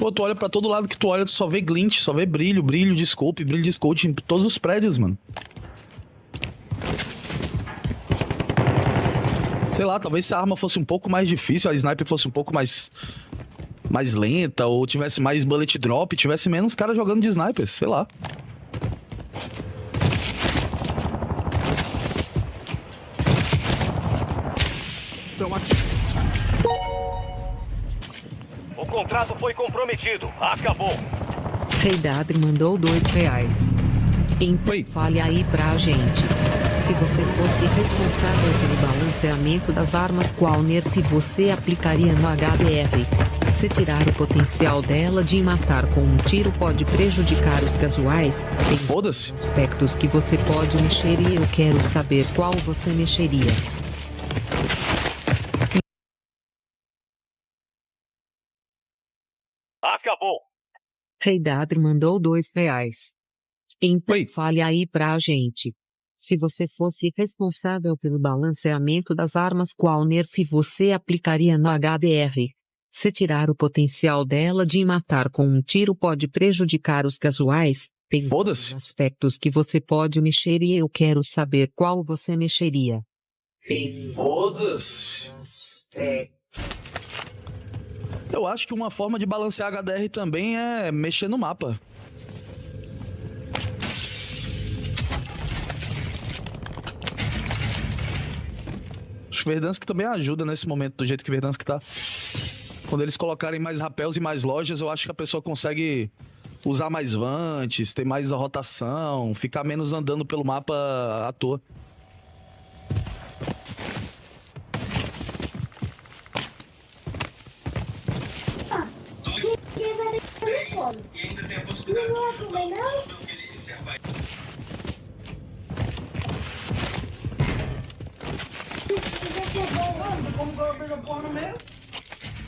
Pô, tu olha pra todo lado que tu olha, tu só vê glint, só vê brilho, brilho de scope em todos os prédios, mano. Sei lá, talvez se a arma fosse um pouco mais difícil, a sniper fosse um pouco mais lenta, ou tivesse mais bullet drop, tivesse menos caras jogando de sniper, sei lá. O contrato foi comprometido. Acabou. Rei Dadre mandou R$2. Então Oi. fale aí pra gente. Se você fosse responsável pelo balanceamento das armas, qual nerf você aplicaria no HDR? Se tirar o potencial dela de matar com um tiro pode prejudicar os casuais, tem Foda-se. aspectos que você pode mexer e eu quero saber qual você mexeria. Acabou. Rei Dadre mandou R$2. Então Oi. fale aí pra gente. Se você fosse responsável pelo balanceamento das armas, qual nerf você aplicaria no HDR? Se tirar o potencial dela de matar com um tiro pode prejudicar os casuais, tem Foda-se. aspectos que você pode mexer e eu quero saber qual você mexeria. Foda-se. Eu acho que uma forma de balancear HDR também é mexer no mapa. Acho que Verdansk também ajuda nesse momento, do jeito que Verdansk tá. Quando eles colocarem mais rapéus e mais lojas, eu acho que a pessoa consegue usar mais vantes, ter mais rotação, ficar menos andando pelo mapa à toa.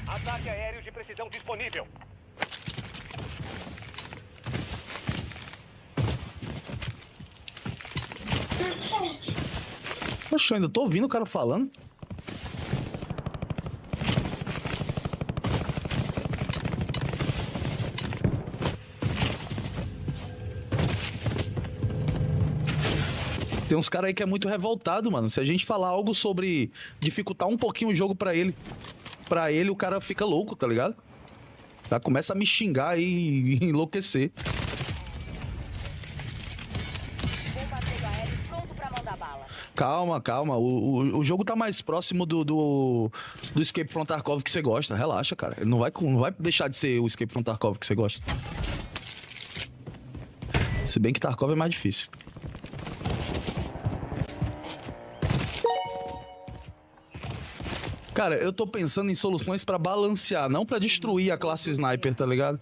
Ataque aéreo de precisão disponível. Poxa, eu ainda tô ouvindo o cara falando. Tem uns caras aí que é muito revoltado, mano. Se a gente falar algo sobre dificultar um pouquinho o jogo pra ele o cara fica louco, tá ligado? Já começa a me xingar e enlouquecer. Bombardeio aéreo pronto pra mandar bala. Calma, calma. O jogo tá mais próximo do Escape from Tarkov que você gosta. Relaxa, cara. Ele não vai deixar de ser o Escape from Tarkov que você gosta. Se bem que Tarkov é mais difícil. Cara, eu tô pensando em soluções pra balancear, não pra destruir a classe Sniper, tá ligado?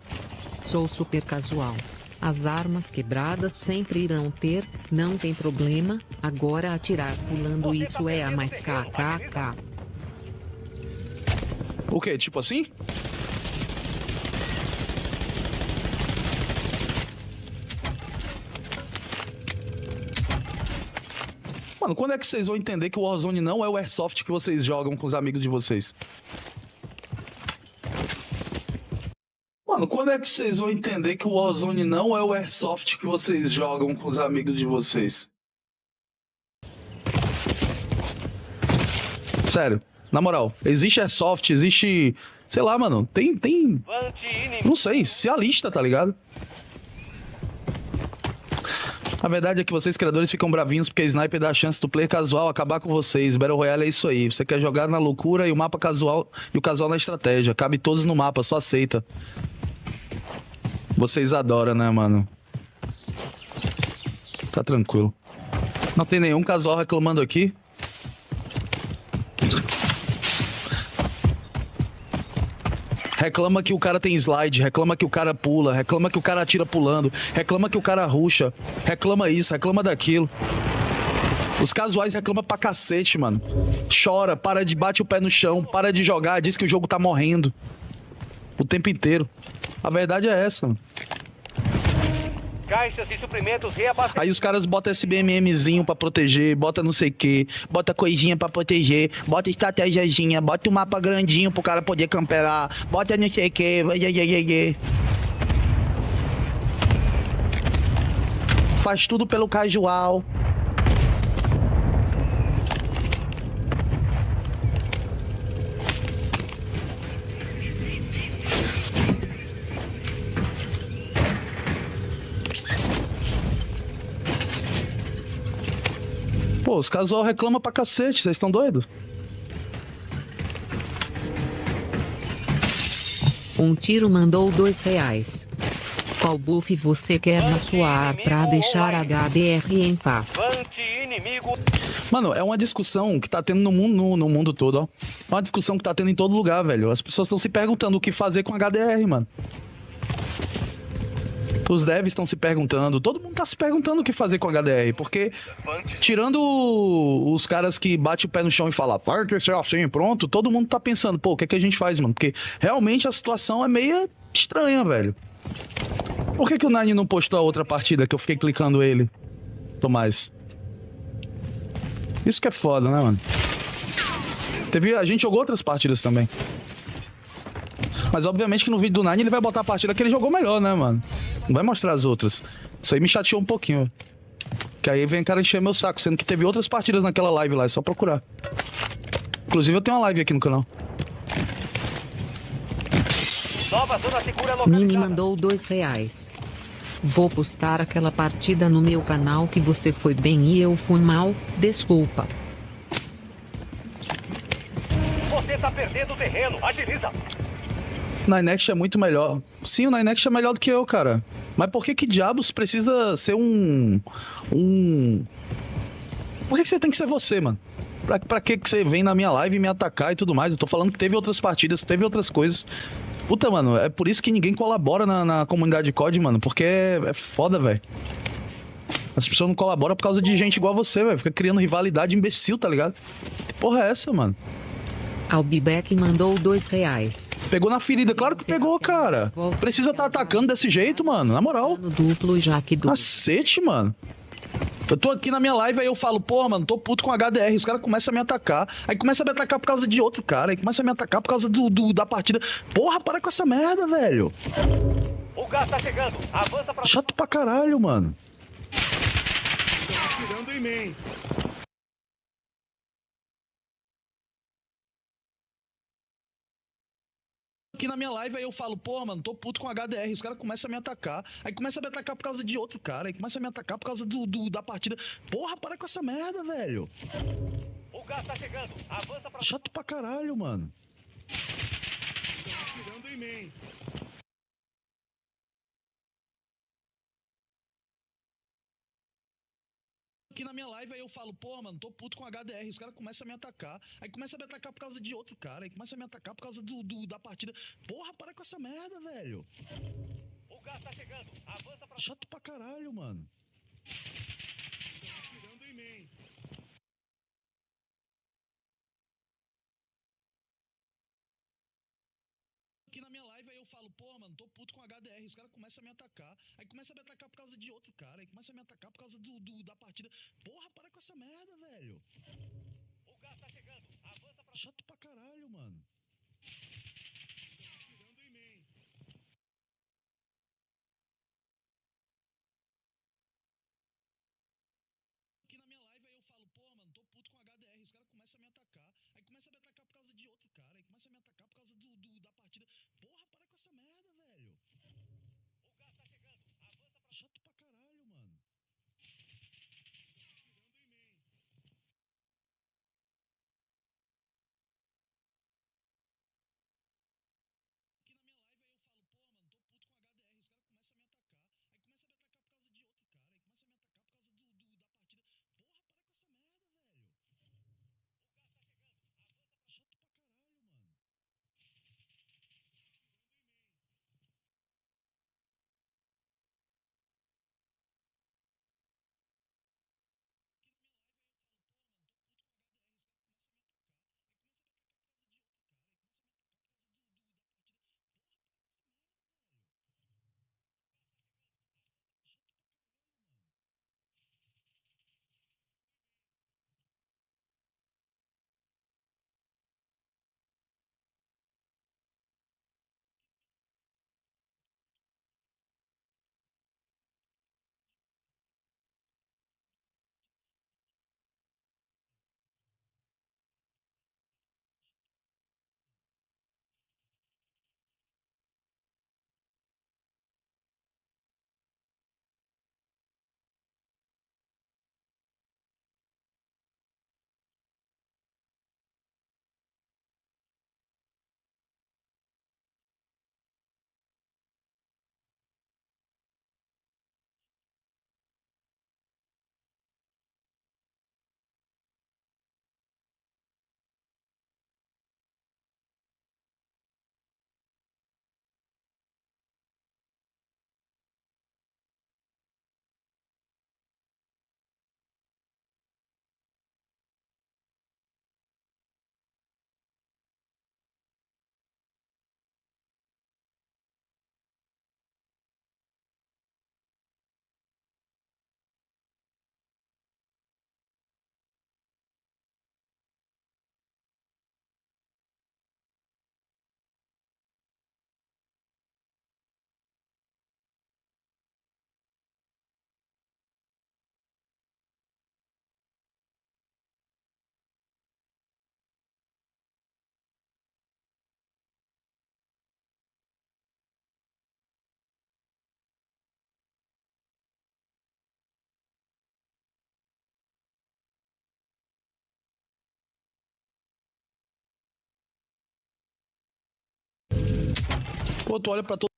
Sou super casual. As armas quebradas sempre irão ter, não tem problema. Agora atirar pulando isso é a mais kkk. O quê? Tipo assim? Mano, quando é que vocês vão entender que o Warzone não é o Airsoft que vocês jogam com os amigos de vocês? Mano, quando é que vocês vão entender que o Warzone não é o Airsoft que vocês jogam com os amigos de vocês? Sério, na moral, existe Airsoft, existe... Sei lá, mano, tem... Não sei, se alista, tá ligado? A verdade é que vocês criadores ficam bravinhos porque a Sniper dá a chance do player casual acabar com vocês. Battle Royale é isso aí. Você quer jogar na loucura e o mapa casual e o casual na estratégia. Cabe todos no mapa, só aceita. Vocês adoram, né, mano? Tá tranquilo. Não tem nenhum casual reclamando aqui. Reclama que o cara tem slide, reclama que o cara pula, reclama que o cara atira pulando, reclama que o cara rusha, reclama isso, reclama daquilo. Os casuais reclamam pra cacete, mano. Chora, bate o pé no chão, para de jogar, diz que o jogo tá morrendo. O tempo inteiro. A verdade é essa, mano. caixas e suprimentos reabastecidos. Aí os caras botam esse BMMzinho pra proteger, bota não sei o que, bota coisinha pra proteger, bota estratégiazinha, bota um mapa grandinho pro cara poder camperar, bota não sei o que. Faz tudo pelo casual. Pô, os casual reclamam pra cacete, vocês estão doidos? Um tiro mandou R$2. Qual buff você quer na sua ar pra deixar a HDR em paz? Vante inimigo. Mano, é uma discussão que tá tendo no mundo todo, ó. É uma discussão que tá tendo em todo lugar, velho. As pessoas estão se perguntando o que fazer com HDR, mano. Os devs estão se perguntando, todo mundo tá se perguntando o que fazer com HDR, porque tirando os caras que batem o pé no chão e falam, vai que ser assim, pronto, todo mundo tá pensando, pô, o que é que a gente faz, mano? Porque realmente a situação é meio estranha, velho. Por que o Nine não postou a outra partida que eu fiquei clicando ele, Tomás? Isso que é foda, né, mano? A gente jogou outras partidas também. Mas obviamente que no vídeo do Nine ele vai botar a partida que ele jogou melhor, né, mano? Não vai mostrar as outras. Isso aí me chateou um pouquinho. Que aí vem cara encher meu saco, sendo que teve outras partidas naquela live lá, é só procurar. Inclusive eu tenho uma live aqui no canal. Nova zona segura Mini localizada. mandou R$2. Vou postar aquela partida no meu canal que você foi bem e eu fui mal, desculpa. Você tá perdendo terreno, agiliza. Ninext é muito melhor. Sim, o Ninext é melhor do que eu, cara. Mas por que diabos precisa ser Por que você tem que ser você, mano? Pra que você vem na minha live me atacar e tudo mais? Eu tô falando que teve outras partidas, teve outras coisas. Puta, mano, é por isso que ninguém colabora na comunidade de COD, mano. Porque é foda, velho. As pessoas não colaboram por causa de gente igual a você, velho. Fica criando rivalidade imbecil, tá ligado? Que porra é essa, mano? Albibeck mandou R$2. Pegou na ferida, claro que pegou, cara. Precisa tá atacando desse jeito, mano, na moral. No duplo, já que do... Cacete, mano. Eu tô aqui na minha live, aí eu falo, porra, mano, tô puto com HDR. Os caras começam a me atacar. Aí começa a me atacar por causa de outro cara. Aí começa a me atacar por causa da partida. Porra, para com essa merda, velho. O gás tá chegando. Avança pra... Chato pra caralho, mano. Tirando em mim. Aqui na minha live, aí eu falo, porra, mano, tô puto com HDR. Os caras começam a me atacar. Aí começa a me atacar por causa de outro cara. Aí começa a me atacar por causa da partida. Porra, para com essa merda, velho. O gás tá chegando. Avança pra... Chato pra caralho, mano. Tirando em mim. Aqui na minha live, aí eu falo, porra, mano, tô puto com HDR. Os caras começam a me atacar. Aí começa a me atacar por causa de outro cara. Aí começa a me atacar por causa da partida. Porra, para com essa merda, velho. O gás tá chegando. Avança pra... Chato pra caralho, mano. Tirando em mim. Aqui na minha live, aí eu falo, porra, mano, tô puto com HDR. Os caras começam a me atacar. Aí começa a me atacar por causa de outro cara. Aí começa a me atacar por causa da partida. Porra, para com essa merda, velho. O gás tá chegando. Avança pra... Chato pra caralho, mano. Tirando em mim. Aqui na minha live, aí eu falo, porra, mano, tô puto com HDR. Os caras começam a me atacar. Aí começa a me atacar por causa de outro cara. Aí começa a me atacar por causa da partida. Porra, para com essa merda, velho. O gás tá chegando. Avança pra... Chato pra caralho, mano. Pô, tu olha pra todo.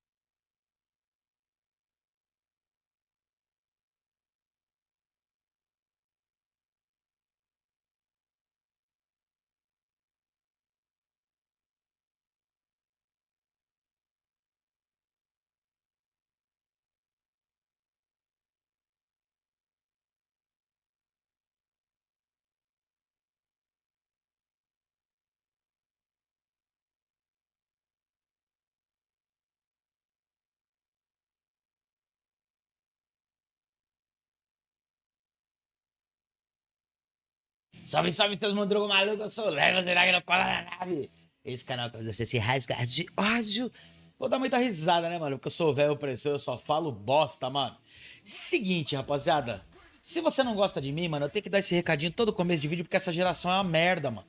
Salve, salve, todo mundo, drogo maluco, eu sou o Lego, será que não cola na nave? Esse canal tá fazendo esse rasgar de ódio. Vou dar muita risada, né, mano? Porque eu sou velho, opressor, eu só falo bosta, mano. Seguinte, rapaziada. Se você não gosta de mim, mano, eu tenho que dar esse recadinho todo começo de vídeo, porque essa geração é uma merda, mano.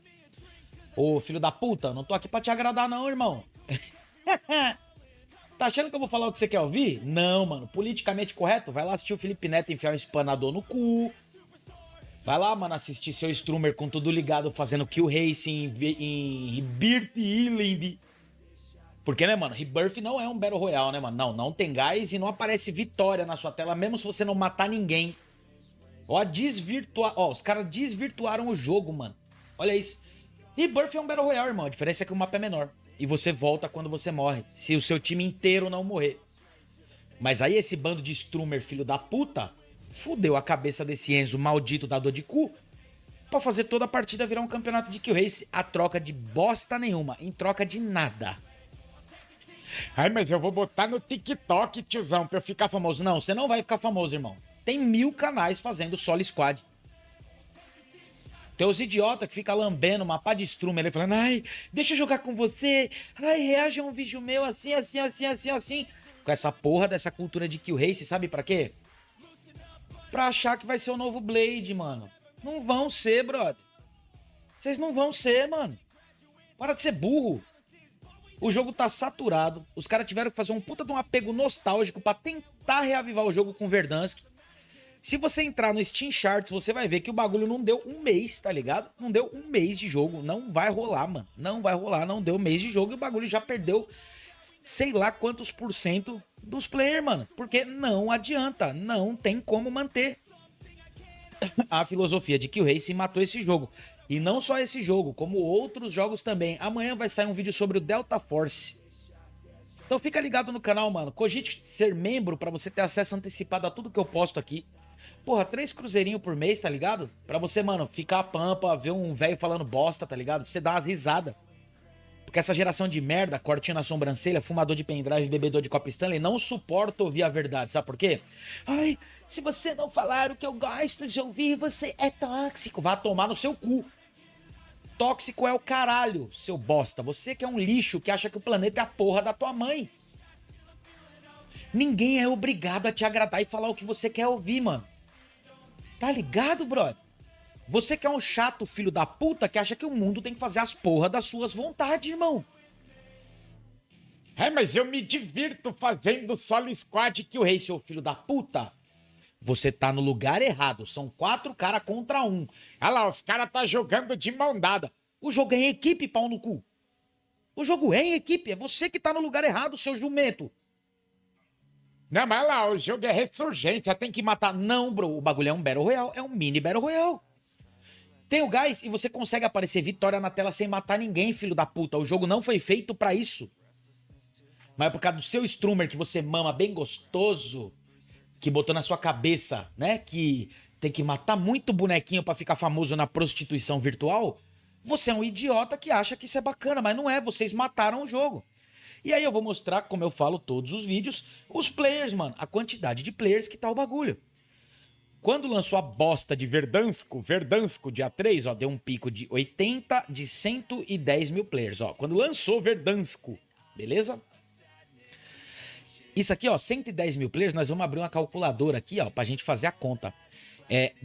Ô, filho da puta, não tô aqui pra te agradar não, irmão. Tá achando que eu vou falar o que você quer ouvir? Não, mano. Politicamente correto? Vai lá assistir o Felipe Neto enfiar um espanador no cu. Vai lá, mano, assistir seu streamer com tudo ligado, fazendo kill racing em Rebirth Island. Porque, né, mano, Rebirth não é um Battle Royale, né, mano? Não tem gás e não aparece vitória na sua tela, mesmo se você não matar ninguém. Ó, os caras desvirtuaram o jogo, mano. Olha isso. Rebirth é um Battle Royale, irmão. A diferença é que o mapa é menor. E você volta quando você morre, se o seu time inteiro não morrer. Mas aí esse bando de streamer filho da puta fudeu a cabeça desse Enzo maldito dador de cu pra fazer toda a partida virar um campeonato de kill race a troca de bosta nenhuma, em troca de nada. Ai, mas eu vou botar no TikTok, tiozão, pra eu ficar famoso. Não, você não vai ficar famoso, irmão. Tem 1000 canais fazendo solo squad. Tem os idiotas que ficam lambendo uma pá de streamer ali, falando, ai, deixa eu jogar com você, ai, reaja a um vídeo meu assim, assim, assim, assim, assim. Com essa porra dessa cultura de kill race, sabe pra quê? Pra achar que vai ser o novo Blade, mano. Não vão ser, brother. Vocês não vão ser, mano. Para de ser burro. O jogo tá saturado. Os caras tiveram que fazer um puta de um apego nostálgico pra tentar reavivar o jogo com Verdansk. Se você entrar no Steam Charts, você vai ver que o bagulho não deu um mês, tá ligado? Não deu um mês de jogo. Não vai rolar, mano. Não vai rolar, não deu um mês de jogo e o bagulho já perdeu sei lá quantos % dos players, mano. Porque não adianta, não tem como manter a filosofia de kill race matou esse jogo. E não só esse jogo, como outros jogos também. Amanhã vai sair um vídeo sobre o Delta Force. Então fica ligado no canal, mano. Cogite ser membro pra você ter acesso antecipado a tudo que eu posto aqui. Porra, 3 cruzeirinhos por mês, tá ligado? Pra você, mano, ficar a pampa, ver um velho falando bosta, tá ligado? Pra você dar umas risadas. Porque essa geração de merda, cortinho na sobrancelha, fumador de pendrive, bebedor de copo Stanley, não suporta ouvir a verdade, sabe por quê? Ai, se você não falar o que eu gosto de ouvir, você é tóxico. Vá tomar no seu cu. Tóxico é o caralho, seu bosta. Você que é um lixo, que acha que o planeta é a porra da tua mãe. Ninguém é obrigado a te agradar e falar o que você quer ouvir, mano. Tá ligado, brother? Você que é um chato filho da puta que acha que o mundo tem que fazer as porra das suas vontades, irmão. É, mas eu me divirto fazendo solo squad kill race, seu filho da puta. Você tá no lugar errado. São 4 caras contra 1. Olha lá, os caras tá jogando de mão dada. O jogo é em equipe, pau no cu. O jogo é em equipe. É você que tá no lugar errado, seu jumento. Não, mas olha lá, o jogo é ressurgência, tem que matar. Não, bro, o bagulho é um Battle Royale. É um mini Battle Royale. Tem o gás e você consegue aparecer vitória na tela sem matar ninguém, filho da puta. O jogo não foi feito pra isso. Mas é por causa do seu streamer que você mama bem gostoso, que botou na sua cabeça, né, que tem que matar muito bonequinho pra ficar famoso na prostituição virtual, você é um idiota que acha que isso é bacana, mas não é, vocês mataram o jogo. E aí eu vou mostrar, como eu falo todos os vídeos, os players, mano, a quantidade de players que tá o bagulho. Quando lançou a bosta de Verdansk, dia 3, ó, deu um pico de 80 de 110 mil players, ó. Quando lançou Verdansk, beleza? Isso aqui, ó, 110 mil players, nós vamos abrir uma calculadora aqui, ó, pra gente fazer a conta.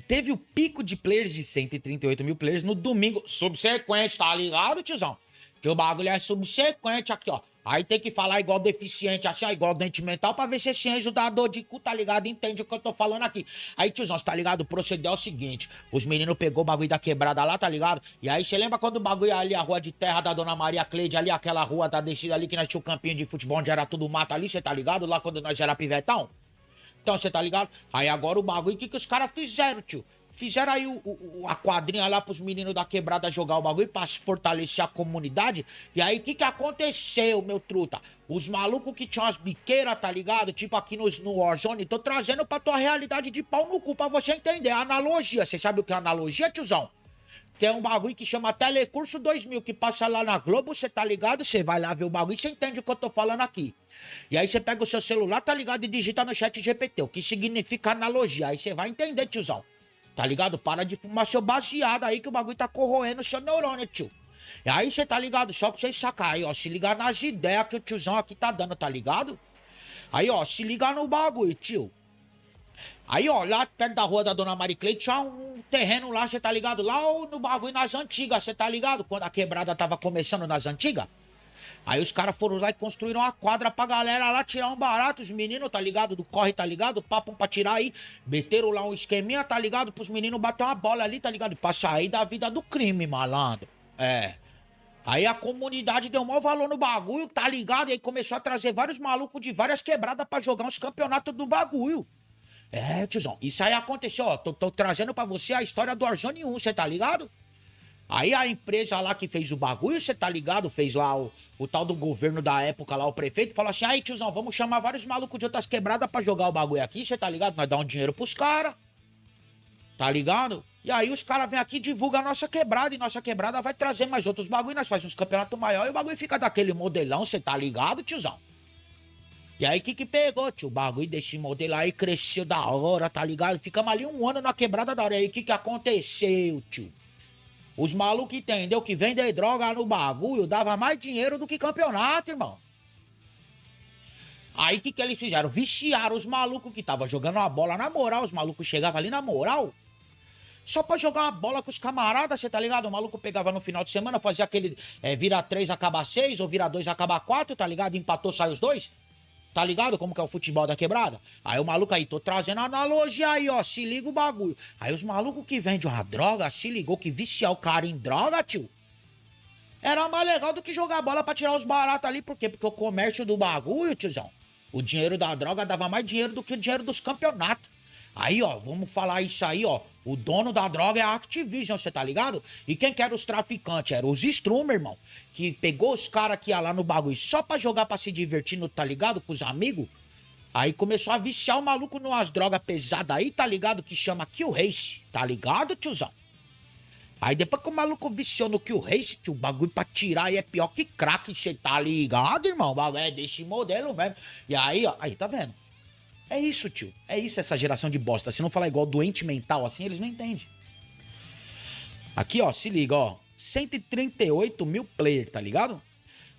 Teve o pico de players de 138 mil players no domingo subsequente, tá ligado, tiozão? Que o bagulho é subsequente aqui, ó. Aí tem que falar igual deficiente, assim, ó, igual dente mental, pra ver se esse Enzo da dor de cu, tá ligado? Entende o que eu tô falando aqui. Aí, tiozão, você tá ligado? O proceder é o seguinte: os meninos pegou o bagulho da quebrada lá, tá ligado? E aí, você lembra quando o bagulho ali, a rua de terra da Dona Maria Cleide, ali, aquela rua da descida ali, que nós tínhamos um campinho de futebol onde era tudo mato ali, você tá ligado? Lá quando nós era pivetão? Então, você tá ligado? Aí agora o bagulho, o que os caras fizeram, tio? Fizeram aí a quadrinha lá pros meninos da quebrada jogar o bagulho pra fortalecer a comunidade. E aí, o que aconteceu, meu truta? Os malucos que tinham as biqueiras, tá ligado? Tipo aqui no Warzone, tô trazendo pra tua realidade de pau no cu pra você entender. A analogia. Você sabe o que é analogia, tiozão? Tem um bagulho que chama Telecurso 2000, que passa lá na Globo, você tá ligado? Você vai lá ver o bagulho e você entende o que eu tô falando aqui. E aí você pega o seu celular, tá ligado? E digita no chat GPT, o que significa analogia. Aí você vai entender, tiozão. Tá ligado? Para de fumar seu baseado aí que o bagulho tá corroendo seu neurônio, tio. E aí você tá ligado? Só pra vocês sacar aí, ó. Se ligar nas ideias que o tiozão aqui tá dando, tá ligado? Aí, ó, se ligar no bagulho, tio. Aí, ó, lá perto da rua da Dona Maricleide tinha um terreno lá, você tá ligado? Lá no bagulho nas antigas, você tá ligado? Quando a quebrada tava começando nas antigas. Aí os caras foram lá e construíram uma quadra pra galera lá tirar um barato. Os meninos, tá ligado? Do corre, tá ligado? Papo pra tirar aí. Meteram lá um esqueminha, tá ligado? Pros meninos bater uma bola ali, tá ligado? Pra sair da vida do crime, malandro. É. Aí a comunidade deu maior valor no bagulho, tá ligado? E aí começou a trazer vários malucos de várias quebradas pra jogar uns campeonatos do bagulho. É, tiozão. Isso aí aconteceu, ó. Tô trazendo pra você a história do Warzone 1, você tá ligado? Aí a empresa lá que fez o bagulho, você tá ligado? Fez lá o tal do governo da época lá, o prefeito, falou assim: aí, tiozão, vamos chamar vários malucos de outras quebradas pra jogar o bagulho aqui, você tá ligado? Nós dá um dinheiro pros caras, tá ligado? E aí os caras vêm aqui e divulgam a nossa quebrada, e nossa quebrada vai trazer mais outros bagulho, nós fazemos uns campeonatos maiores e o bagulho fica daquele modelão, você tá ligado, tiozão? E aí, que pegou, tio? O bagulho desse modelo aí cresceu da hora, tá ligado? Ficamos ali um ano na quebrada da hora. E aí, que aconteceu, tio? Os malucos entendeu que vender droga no bagulho dava mais dinheiro do que campeonato, irmão. Aí, que eles fizeram? Viciaram os malucos que estavam jogando uma bola na moral. Os malucos chegavam ali na moral só pra jogar uma bola com os camaradas, você tá ligado? O maluco pegava no final de semana, fazia aquele vira 3, acaba 6, ou vira 2, acaba 4, tá ligado? Empatou, sai os dois. Tá ligado como que é o futebol da quebrada? Aí o maluco aí, tô trazendo analogia aí, ó, se liga o bagulho. Aí os malucos que vendem uma droga, se ligou que viciar o cara em droga, tio, era mais legal do que jogar bola pra tirar os baratos ali. Por quê? Porque o comércio do bagulho, tiozão, o dinheiro da droga dava mais dinheiro do que o dinheiro dos campeonatos. Aí, ó, vamos falar isso aí, ó. O dono da droga é a Activision, você tá ligado? E quem que era os traficantes? Eram os Strummer, irmão. Que pegou os caras que ia lá no bagulho só pra jogar, pra se divertir, tá ligado? Com os amigos. Aí começou a viciar o maluco numas drogas pesadas aí, tá ligado? Que chama Kill Race, tá ligado, tiozão? Aí depois que o maluco viciou no Kill Race, tio, o bagulho pra tirar aí é pior que crack, você tá ligado, irmão? O bagulho é desse modelo mesmo. E aí, ó, aí tá vendo? É isso, tio. É isso, essa geração de bosta. Se não falar igual doente mental assim, eles não entendem. Aqui, ó, se liga, ó. 138 mil player, tá ligado?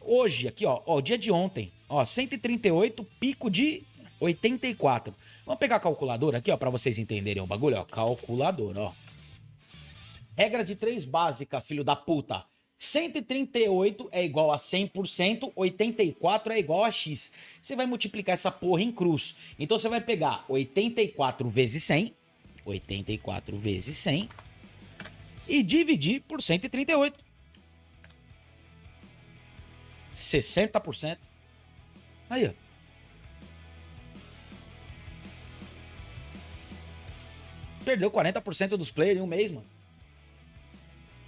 Hoje, aqui, ó, dia de ontem, ó, 138, pico de 84. Vamos pegar a calculadora aqui, ó, pra vocês entenderem o bagulho, ó. Calculadora, ó. Regra de 3 básica, filho da puta. 138 é igual a 100%, 84 é igual a X. Você vai multiplicar essa porra em cruz. Então você vai pegar 84 vezes 100, 84 vezes 100, e dividir por 138. 60%. Aí, ó. Perdeu 40% dos players em um mês, mano.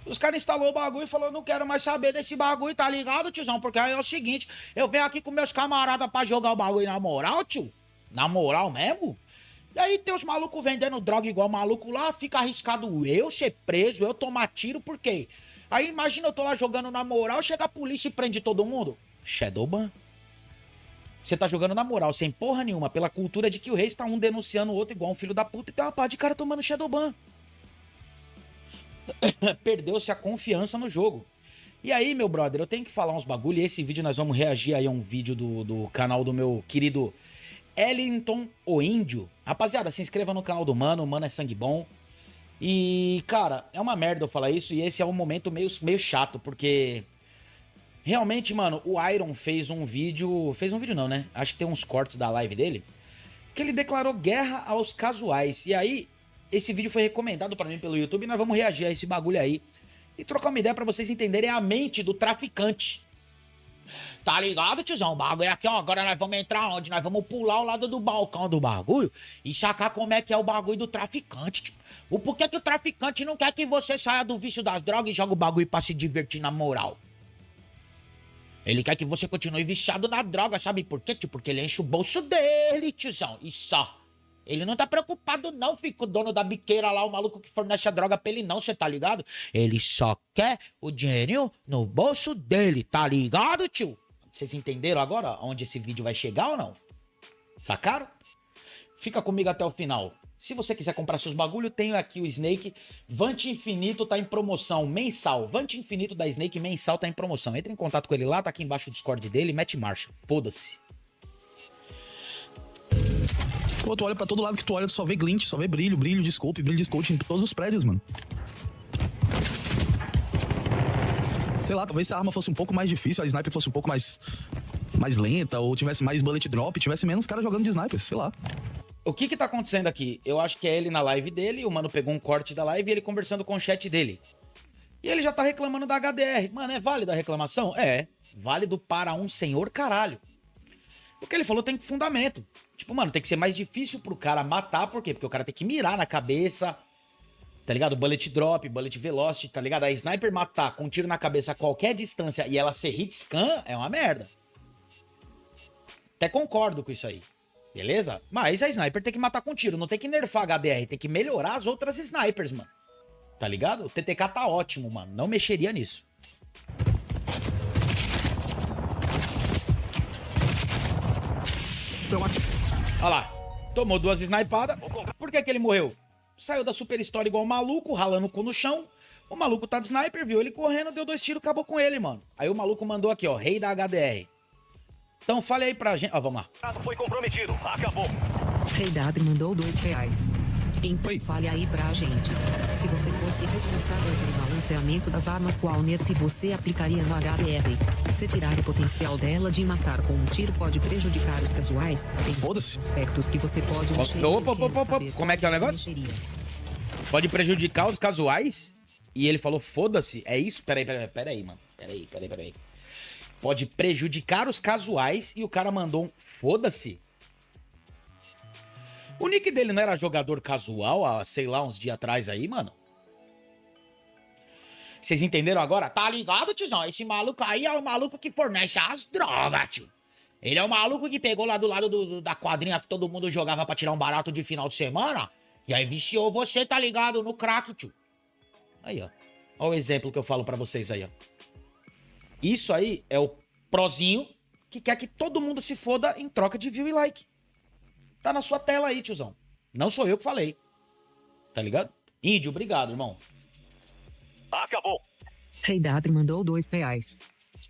Os caras instalou o bagulho e falou: não quero mais saber desse bagulho, tá ligado, tiozão? Porque aí é o seguinte, eu venho aqui com meus camaradas pra jogar o bagulho na moral, tio. Na moral mesmo. E aí tem os malucos vendendo droga igual maluco lá, fica arriscado eu ser preso, eu tomar tiro, por quê? Aí imagina eu tô lá jogando na moral, chega a polícia e prende todo mundo. Shadowban. Você tá jogando na moral, sem porra nenhuma, pela cultura de que o rei está um denunciando o outro igual um filho da puta e tem uma pá de cara tomando Shadowban. Perdeu-se a confiança no jogo. E aí, meu brother, eu tenho que falar uns bagulho. E esse vídeo nós vamos reagir aí a um vídeo do canal do meu querido Ellington, o Índio. Rapaziada, se inscreva no canal do Mano. O Mano é sangue bom. E, cara, é uma merda eu falar isso. E esse é um momento meio chato, porque Realmente, mano, o Iron fez um vídeo... Fez um vídeo não, né? Acho que tem uns cortes da live dele. Que ele declarou guerra aos casuais. E aí, esse vídeo foi recomendado pra mim pelo YouTube. E nós vamos reagir a esse bagulho aí. E trocar uma ideia pra vocês entenderem a mente do traficante. Tá ligado, tiozão? O bagulho é aqui, ó. Agora nós vamos entrar onde? Nós vamos pular o lado do balcão do bagulho e sacar como é que é o bagulho do traficante, tio. O porquê que o traficante não quer que você saia do vício das drogas e joga o bagulho pra se divertir na moral? Ele quer que você continue viciado na droga, sabe por quê, tio? Porque ele enche o bolso dele, tiozão. E só. Ele não tá preocupado não, fica o dono da biqueira lá, o maluco que fornece a droga pra ele não, cê tá ligado? Ele só quer o dinheirinho no bolso dele, tá ligado, tio? Vocês entenderam agora onde esse vídeo vai chegar ou não? Sacaram? Fica comigo até o final. Se você quiser comprar seus bagulho, tenho aqui o Snake. Vante Infinito tá em promoção mensal. Vante Infinito da Snake mensal tá em promoção. Entre em contato com ele lá, tá aqui embaixo o Discord dele, mete marcha. Foda-se. Pô, tu olha pra todo lado que tu olha, tu só vê glint, só vê brilho de scope em todos os prédios, mano. Sei lá, talvez se a arma fosse um pouco mais difícil, a sniper fosse um pouco mais lenta, ou tivesse mais bullet drop, tivesse menos cara jogando de sniper, sei lá. O que tá acontecendo aqui? Eu acho que é ele na live dele, o mano pegou um corte da live e ele conversando com o chat dele. E ele já tá reclamando da HDR. Mano, é válida a reclamação? É. Válido para um senhor caralho. O que ele falou tem fundamento. Tipo, mano, tem que ser mais difícil pro cara matar, por quê? Porque o cara tem que mirar na cabeça, tá ligado? Bullet drop, bullet velocity, tá ligado? A sniper matar com um tiro na cabeça a qualquer distância e ela ser hit scan é uma merda. Até concordo com isso aí. Beleza? Mas a sniper tem que matar com tiro, não tem que nerfar a HDR, tem que melhorar as outras snipers, mano. Tá ligado? O TTK tá ótimo, mano. Não mexeria nisso. Olha lá. Tomou 2 snipadas. Por que ele morreu? Saiu da super história igual um maluco, ralando o cu no chão. O maluco tá de sniper, viu ele correndo, deu 2 tiros, acabou com ele, mano. Aí o maluco mandou aqui, ó, rei da HDR. Então fale aí pra gente. Ó, vamos lá. Foi comprometido. Acabou. Reidade mandou R$2. Então fale aí pra gente. Se você fosse responsável pelo balanceamento das armas, qual nerf você aplicaria no HDR? Se tirar o potencial dela de matar com um tiro pode prejudicar os casuais. Tem Foda-se. aspectos que você pode mexer. Opa, Eu quero opa, opa. saber Como é que é o qual negócio? você mexeria. Pode prejudicar os casuais? E ele falou, foda-se. É isso? Peraí, mano. Peraí. Pode prejudicar os casuais e o cara mandou um foda-se. O nick dele não era jogador casual há, sei lá, uns dias atrás aí, mano? Vocês entenderam agora? Tá ligado, tiozão? Esse maluco aí é o maluco que fornece as drogas, tio. Ele é o maluco que pegou lá do lado da quadrinha que todo mundo jogava pra tirar um barato de final de semana. E aí viciou você, tá ligado? No crack, tio. Aí, ó. Olha o exemplo que eu falo pra vocês aí, ó. Isso aí é o prozinho que quer que todo mundo se foda em troca de view e like. Tá na sua tela aí, tiozão. Não sou eu que falei. Tá ligado? Índio, obrigado, irmão. Acabou. Reidade mandou R$2.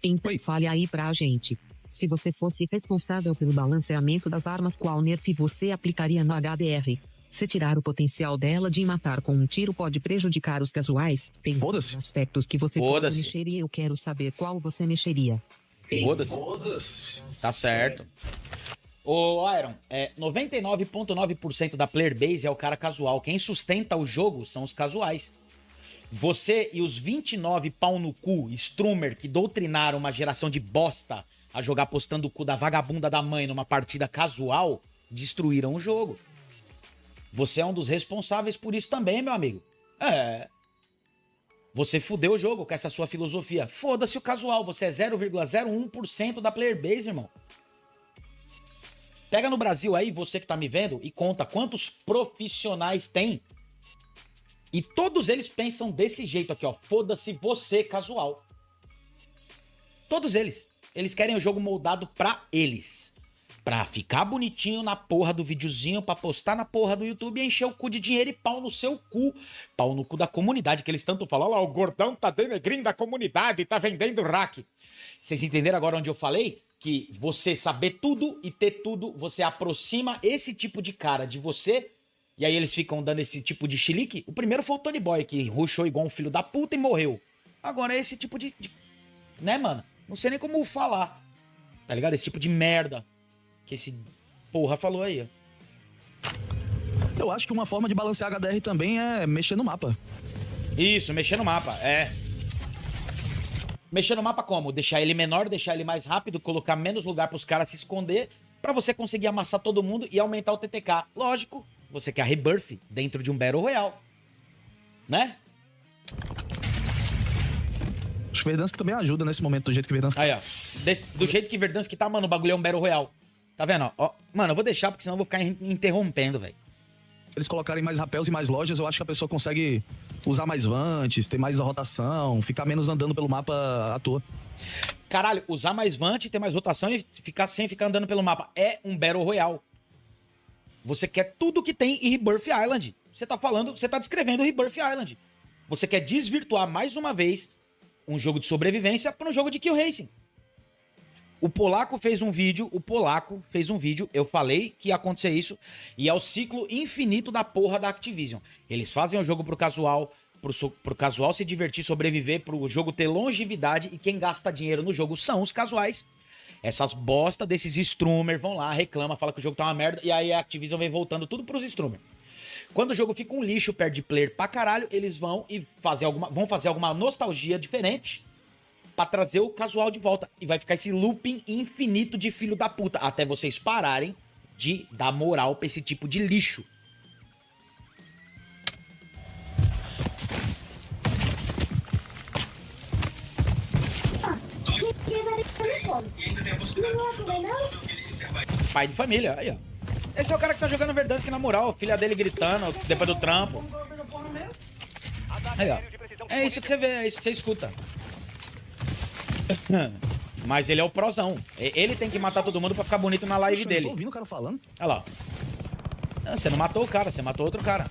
Então fale aí pra gente. Se você fosse responsável pelo balanceamento das armas, qual nerf você aplicaria no HDR? Se tirar o potencial dela de matar com um tiro pode prejudicar os casuais. Tem Foda-se. aspectos que você pode Foda-se. mexer e eu quero saber qual você mexeria. Foda-se. Tá certo. Ô, Iron, 99,9% da player base é o cara casual. Quem sustenta o jogo são os casuais. Você e os 29 pau no cu, strummer, que doutrinaram uma geração de bosta a jogar postando o cu da vagabunda da mãe numa partida casual, destruíram o jogo. Você é um dos responsáveis por isso também, meu amigo. É. Você fudeu o jogo com essa sua filosofia. Foda-se o casual, você é 0,01% da player base, irmão. Pega no Brasil aí, você que tá me vendo, e conta quantos profissionais tem. E todos eles pensam desse jeito aqui, ó. Foda-se você, casual. Todos eles. Eles querem o jogo moldado pra eles. Pra ficar bonitinho na porra do videozinho, pra postar na porra do YouTube e encher o cu de dinheiro e pau no seu cu. Pau no cu da comunidade, que eles tanto falam. Olha lá, o gordão tá denegrindo da comunidade, tá vendendo rack. Vocês entenderam agora onde eu falei? Que você saber tudo e ter tudo, você aproxima esse tipo de cara de você, e aí eles ficam dando esse tipo de chilique. O primeiro foi o Tony Boy, que rushou igual um filho da puta e morreu. Agora é esse tipo de... Né, mano? Não sei nem como falar. Tá ligado? Esse tipo de merda que esse porra falou aí, ó. Eu acho que uma forma de balancear HDR também é mexer no mapa. Isso, mexer no mapa, é. Mexer no mapa como? Deixar ele menor, deixar ele mais rápido, colocar menos lugar pros caras se esconder, pra você conseguir amassar todo mundo e aumentar o TTK. Lógico, você quer a Rebirth dentro de um Battle Royale. Né? Acho que Verdansk também ajuda nesse momento, do jeito que Verdansk... Aí, ó. Do jeito que Verdansk tá, mano, o bagulho é um Battle Royale. Tá vendo, ó? Mano, eu vou deixar, porque senão eu vou ficar interrompendo, velho. Eles colocarem mais rapéus e mais lojas, eu acho que a pessoa consegue usar mais vantes, ter mais rotação, ficar menos andando pelo mapa à toa. Caralho, usar mais vante, ter mais rotação e ficar sem ficar andando pelo mapa. É um Battle Royale. Você quer tudo que tem em Rebirth Island. Você tá descrevendo Rebirth Island. Você quer desvirtuar mais uma vez um jogo de sobrevivência para um jogo de kill racing. O Polaco fez um vídeo, eu falei que ia acontecer isso, e é o ciclo infinito da porra da Activision. Eles fazem o jogo pro casual se divertir, sobreviver, pro jogo ter longevidade, e quem gasta dinheiro no jogo são os casuais. Essas bosta desses streamers vão lá, reclama, fala que o jogo tá uma merda, e aí a Activision vem voltando tudo pros streamers. Quando o jogo fica um lixo, perde player pra caralho, eles vão fazer alguma nostalgia diferente pra trazer o casual de volta. E vai ficar esse looping infinito de filho da puta, até vocês pararem de dar moral pra esse tipo de lixo. Pai de família, aí ó. Esse é o cara que tá jogando Verdansk na moral, filha dele gritando depois do trampo. Aí ó. É isso que você vê, é isso que você escuta. Mas ele é o prozão. Ele tem que matar todo mundo pra ficar bonito na live dele. Eu tô ouvindo o cara falando. Olha lá. Não, você não matou o cara, você matou outro cara.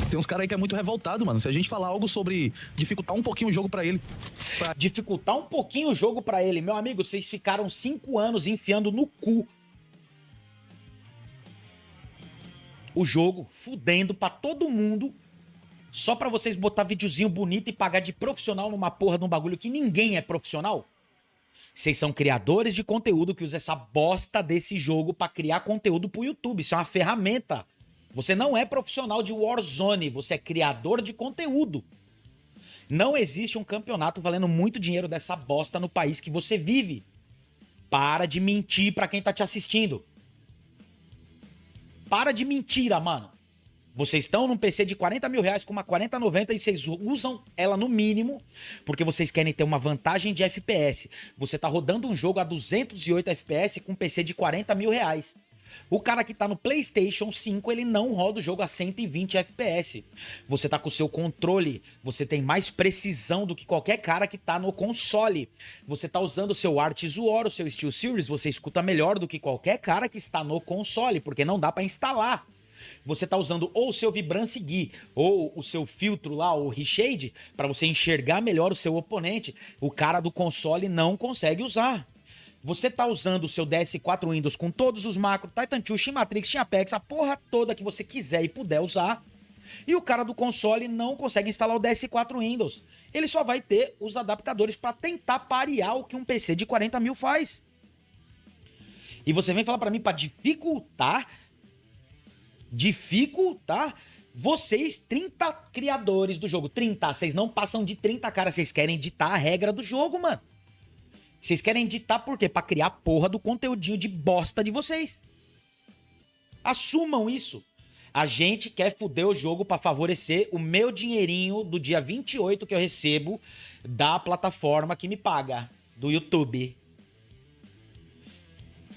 Tem uns caras aí que é muito revoltado, mano. Se a gente falar algo sobre dificultar um pouquinho o jogo pra ele. Dificultar um pouquinho o jogo pra ele. Meu amigo, vocês ficaram 5 anos enfiando no cu o jogo, fudendo pra todo mundo, só pra vocês botar videozinho bonito e pagar de profissional numa porra de um bagulho que ninguém é profissional. Vocês são criadores de conteúdo que usam essa bosta desse jogo pra criar conteúdo pro YouTube. Isso é uma ferramenta. Você não é profissional de Warzone, você é criador de conteúdo. Não existe um campeonato valendo muito dinheiro dessa bosta no país que você vive. Para de mentir pra quem tá te assistindo. Para de mentira, mano. Vocês estão num PC de 40 mil reais com uma 4090 e vocês usam ela no mínimo porque vocês querem ter uma vantagem de FPS. Você tá rodando um jogo a 208 FPS com um PC de 40 mil reais. O cara que tá no PlayStation 5, ele não roda o jogo a 120 FPS. Você tá com o seu controle, você tem mais precisão do que qualquer cara que tá no console. Você tá usando o seu Arts War, o seu SteelSeries, você escuta melhor do que qualquer cara que está no console, porque não dá pra instalar. Você tá usando ou o seu Vibrance Gui, ou o seu filtro lá, o Reshade, pra você enxergar melhor o seu oponente. O cara do console não consegue usar. Você tá usando o seu DS4 Windows com todos os macros, Titan 2, Matrix, Apex, a porra toda que você quiser e puder usar. E o cara do console não consegue instalar o DS4 Windows. Ele só vai ter os adaptadores para tentar parear o que um PC de 40 mil faz. E você vem falar para mim para dificultar, vocês, 30 criadores do jogo, 30, vocês não passam de 30 caras, vocês querem ditar a regra do jogo, mano. Vocês querem editar por quê? Pra criar a porra do conteúdinho de bosta de vocês. Assumam isso. A gente quer fuder o jogo pra favorecer o meu dinheirinho do dia 28 que eu recebo da plataforma que me paga, do YouTube.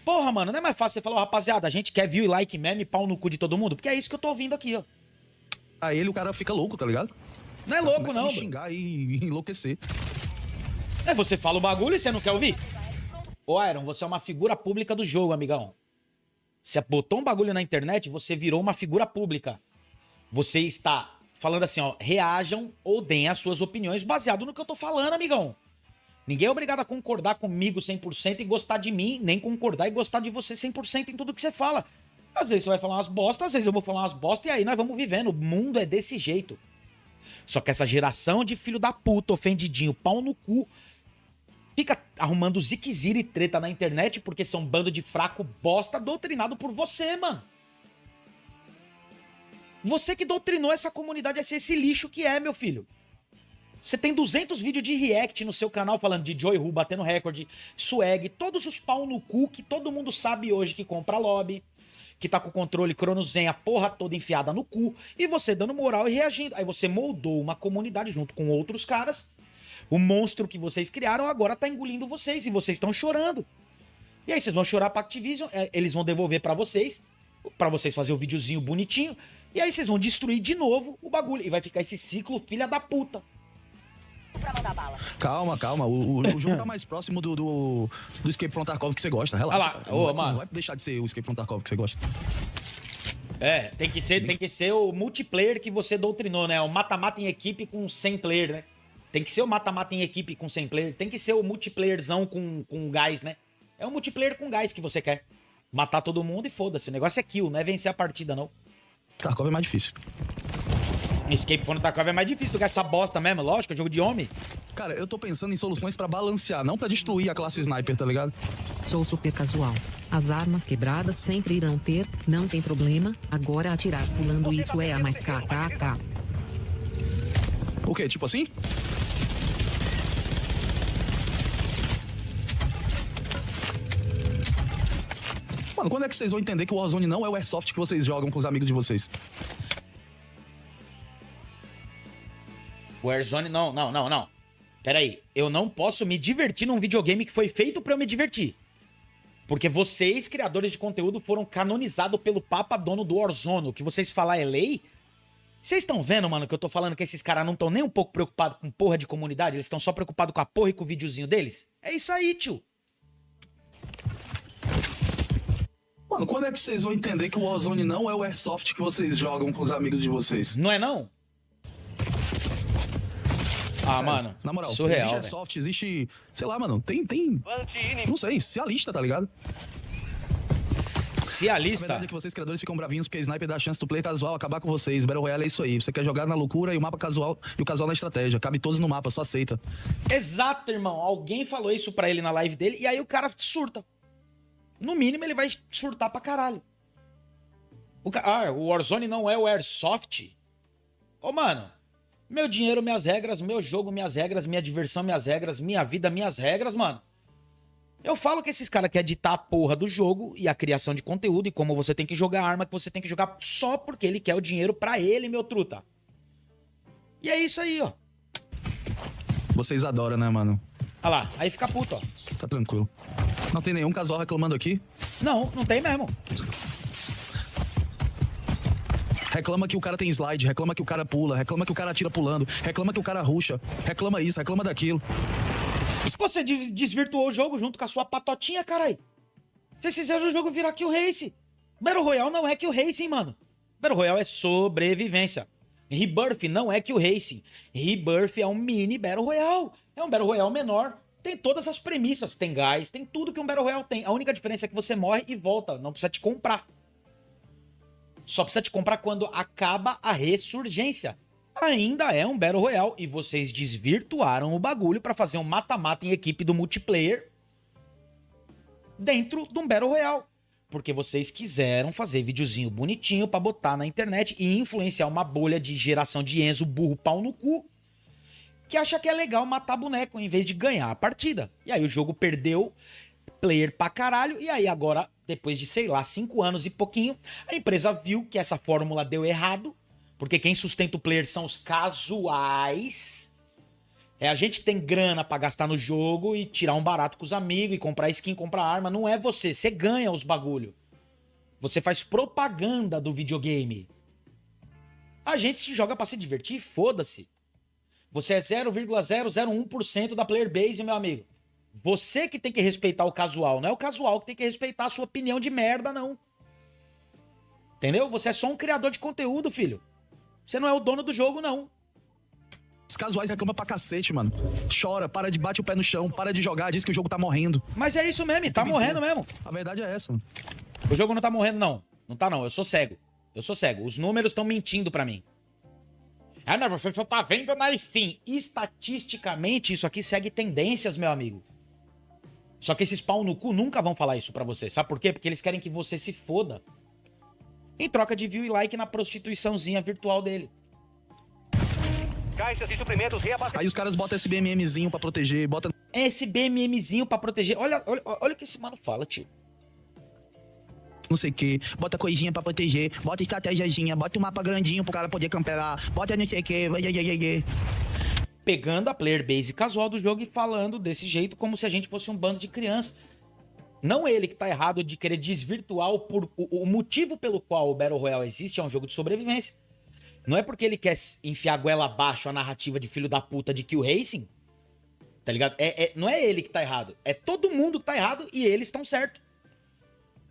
Porra, mano, não é mais fácil você falar, rapaziada, a gente quer view e like meme, pau no cu de todo mundo? Porque é isso que eu tô ouvindo aqui, ó. Aí ele, o cara fica louco, tá ligado? Não é louco, não, a xingar e enlouquecer. É, você fala o bagulho e você não quer ouvir? Ô, Iron, você é uma figura pública do jogo, amigão. Você botou um bagulho na internet, você virou uma figura pública. Você está falando assim, ó, reajam ou deem as suas opiniões baseado no que eu tô falando, amigão. Ninguém é obrigado a concordar comigo 100% e gostar de mim, nem concordar e gostar de você 100% em tudo que você fala. Às vezes você vai falar umas bosta, às vezes eu vou falar umas bosta e aí nós vamos vivendo. O mundo é desse jeito. Só que essa geração de filho da puta, ofendidinho, pau no cu, fica arrumando ziquezira e treta na internet porque são um bando de fraco bosta doutrinado por você, mano. Você que doutrinou essa comunidade a ser esse lixo que é, meu filho. Você tem 200 vídeos de react no seu canal falando de Joy Ru batendo recorde, swag, todos os pau no cu que todo mundo sabe hoje que compra lobby, que tá com o controle Cronozen, a porra toda enfiada no cu, e você dando moral e reagindo. Aí você moldou uma comunidade junto com outros caras. O monstro que vocês criaram agora tá engolindo vocês e vocês estão chorando. E aí vocês vão chorar pra Activision, eles vão devolver pra vocês fazer o videozinho bonitinho, e aí vocês vão destruir de novo o bagulho. E vai ficar esse ciclo filha da puta. Pra mandar bala. Calma, calma. O jogo tá mais próximo do Escape from Tarkov que você gosta. Relaxa. Olha lá, cara. ô, Não mano. vai deixar de ser o Escape from Tarkov que você gosta. É, tem que ser o multiplayer que você doutrinou, né? O mata-mata em equipe com 100 player, né? Tem que ser o mata-mata em equipe com 100 player. Tem que ser o multiplayerzão com gás, né? É o multiplayer com gás que você quer. Matar todo mundo e foda-se. O negócio é kill, não é vencer a partida, não. Tarkov é mais difícil. Escape from Tarkov é mais difícil do que essa bosta mesmo, lógico, é jogo de homem. Cara, eu tô pensando em soluções pra balancear, não pra destruir a classe Sniper, tá ligado? Sou super casual. As armas quebradas sempre irão ter, não tem problema. Agora atirar pulando isso é a mais kkk. O quê? Tipo assim? Mano, quando é que vocês vão entender que o Warzone não é o Airsoft que vocês jogam com os amigos de vocês? O Warzone, não. Pera aí, eu não posso me divertir num videogame que foi feito pra eu me divertir. Porque vocês, criadores de conteúdo, foram canonizados pelo Papa dono do Warzone. O que vocês falar é lei? Vocês estão vendo, mano, que eu tô falando que esses caras não estão nem um pouco preocupados com porra de comunidade? Eles estão só preocupados com a porra e com o videozinho deles? É isso aí, tio. Mano, quando é que vocês vão entender que o Warzone não é o Airsoft que vocês jogam com os amigos de vocês? Não é não? Ah, Sério, na na moral, surreal, existe velho. Airsoft, existe... Sei lá, mano, tem... Não sei, se a lista, tá ligado? Se a A lista... verdade é que vocês criadores ficam bravinhos porque Sniper dá a chance do play casual acabar com vocês. Battle Royale é isso aí. Você quer jogar na loucura e o mapa casual e o casual na estratégia. Cabe todos no mapa, só aceita. Exato, irmão. Alguém falou isso pra ele na live dele e aí o cara surta. No mínimo, ele vai surtar pra caralho. O Warzone não é o Airsoft? Ô, mano... Meu dinheiro, minhas regras, meu jogo, minhas regras, minha diversão, minhas regras, minha vida, minhas regras, mano. Eu falo que esses caras querem ditar a porra do jogo e a criação de conteúdo e como você tem que jogar a arma que você tem que jogar só porque ele quer o dinheiro pra ele, meu truta. E é isso aí, ó. Vocês adoram, né, mano? Olha lá, aí fica puto, ó. Tá tranquilo. Não tem nenhum casual reclamando aqui? Não tem mesmo. Reclama que o cara tem slide, reclama que o cara pula, reclama que o cara atira pulando, reclama que o cara rusha, reclama isso, reclama daquilo. Você desvirtuou o jogo junto com a sua patotinha, carai. Vocês fizeram o jogo virar Kill Race. Battle Royale não é Kill Racing, mano. Battle Royale é sobrevivência. Rebirth não é Kill Racing. Rebirth é um mini Battle Royale. É um Battle Royale menor. Tem todas as premissas, tem gás, tem tudo que um Battle Royale tem. A única diferença é que você morre e volta, não precisa te comprar. Só precisa te comprar quando acaba a ressurgência. Ainda é um Battle Royale e vocês desvirtuaram o bagulho pra fazer um mata-mata em equipe do multiplayer dentro de um Battle Royale. Porque vocês quiseram fazer videozinho bonitinho pra botar na internet e influenciar uma bolha de geração de Enzo burro pau no cu que acha que é legal matar boneco em vez de ganhar a partida. E aí o jogo perdeu player pra caralho e aí agora, depois de, sei lá, 5 anos e pouquinho, a empresa viu que essa fórmula deu errado, porque quem sustenta o player são os casuais. É a gente que tem grana pra gastar no jogo e tirar um barato com os amigos e comprar skin, comprar arma. Não é você, você ganha os bagulho. Você faz propaganda do videogame. A gente se joga pra se divertir, foda-se. Você é 0,001% da player base, meu amigo. Você que tem que respeitar o casual, não é o casual que tem que respeitar a sua opinião de merda, não. Entendeu? Você é só um criador de conteúdo, filho. Você não é o dono do jogo, não. Os casuais reclamam pra cacete, mano. Chora, bate o pé no chão, para de jogar, diz que o jogo tá morrendo. Mas é isso mesmo, tá morrendo mesmo. A verdade é essa, mano. O jogo não tá morrendo, não. Não tá, não. Eu sou cego. Eu sou cego. Os números estão mentindo pra mim. Ah, mas você só tá vendo na Steam. Estatisticamente, isso aqui segue tendências, meu amigo. Só que esses pau no cu nunca vão falar isso pra você. Sabe por quê? Porque eles querem que você se foda. Em troca de view e like na prostituiçãozinha virtual dele. Caixas de suprimentos reabastecidas. Aí os caras botam esse BMMzinho pra proteger, bota... Esse BMMzinho pra proteger. Olha o que esse mano fala, tio. não sei o que, bota coisinha pra proteger, bota estratégiazinha, bota um mapa grandinho pro cara poder camperar, bota não sei o que, pegando a player base casual do jogo e falando desse jeito como se a gente fosse um bando de crianças. Não ele que tá errado de querer desvirtuar o motivo pelo qual o Battle Royale existe, é um jogo de sobrevivência. Não é porque ele quer enfiar a goela abaixo a narrativa de filho da puta de Kill Racing, tá ligado? Não é ele que tá errado, é todo mundo que tá errado e eles estão certo.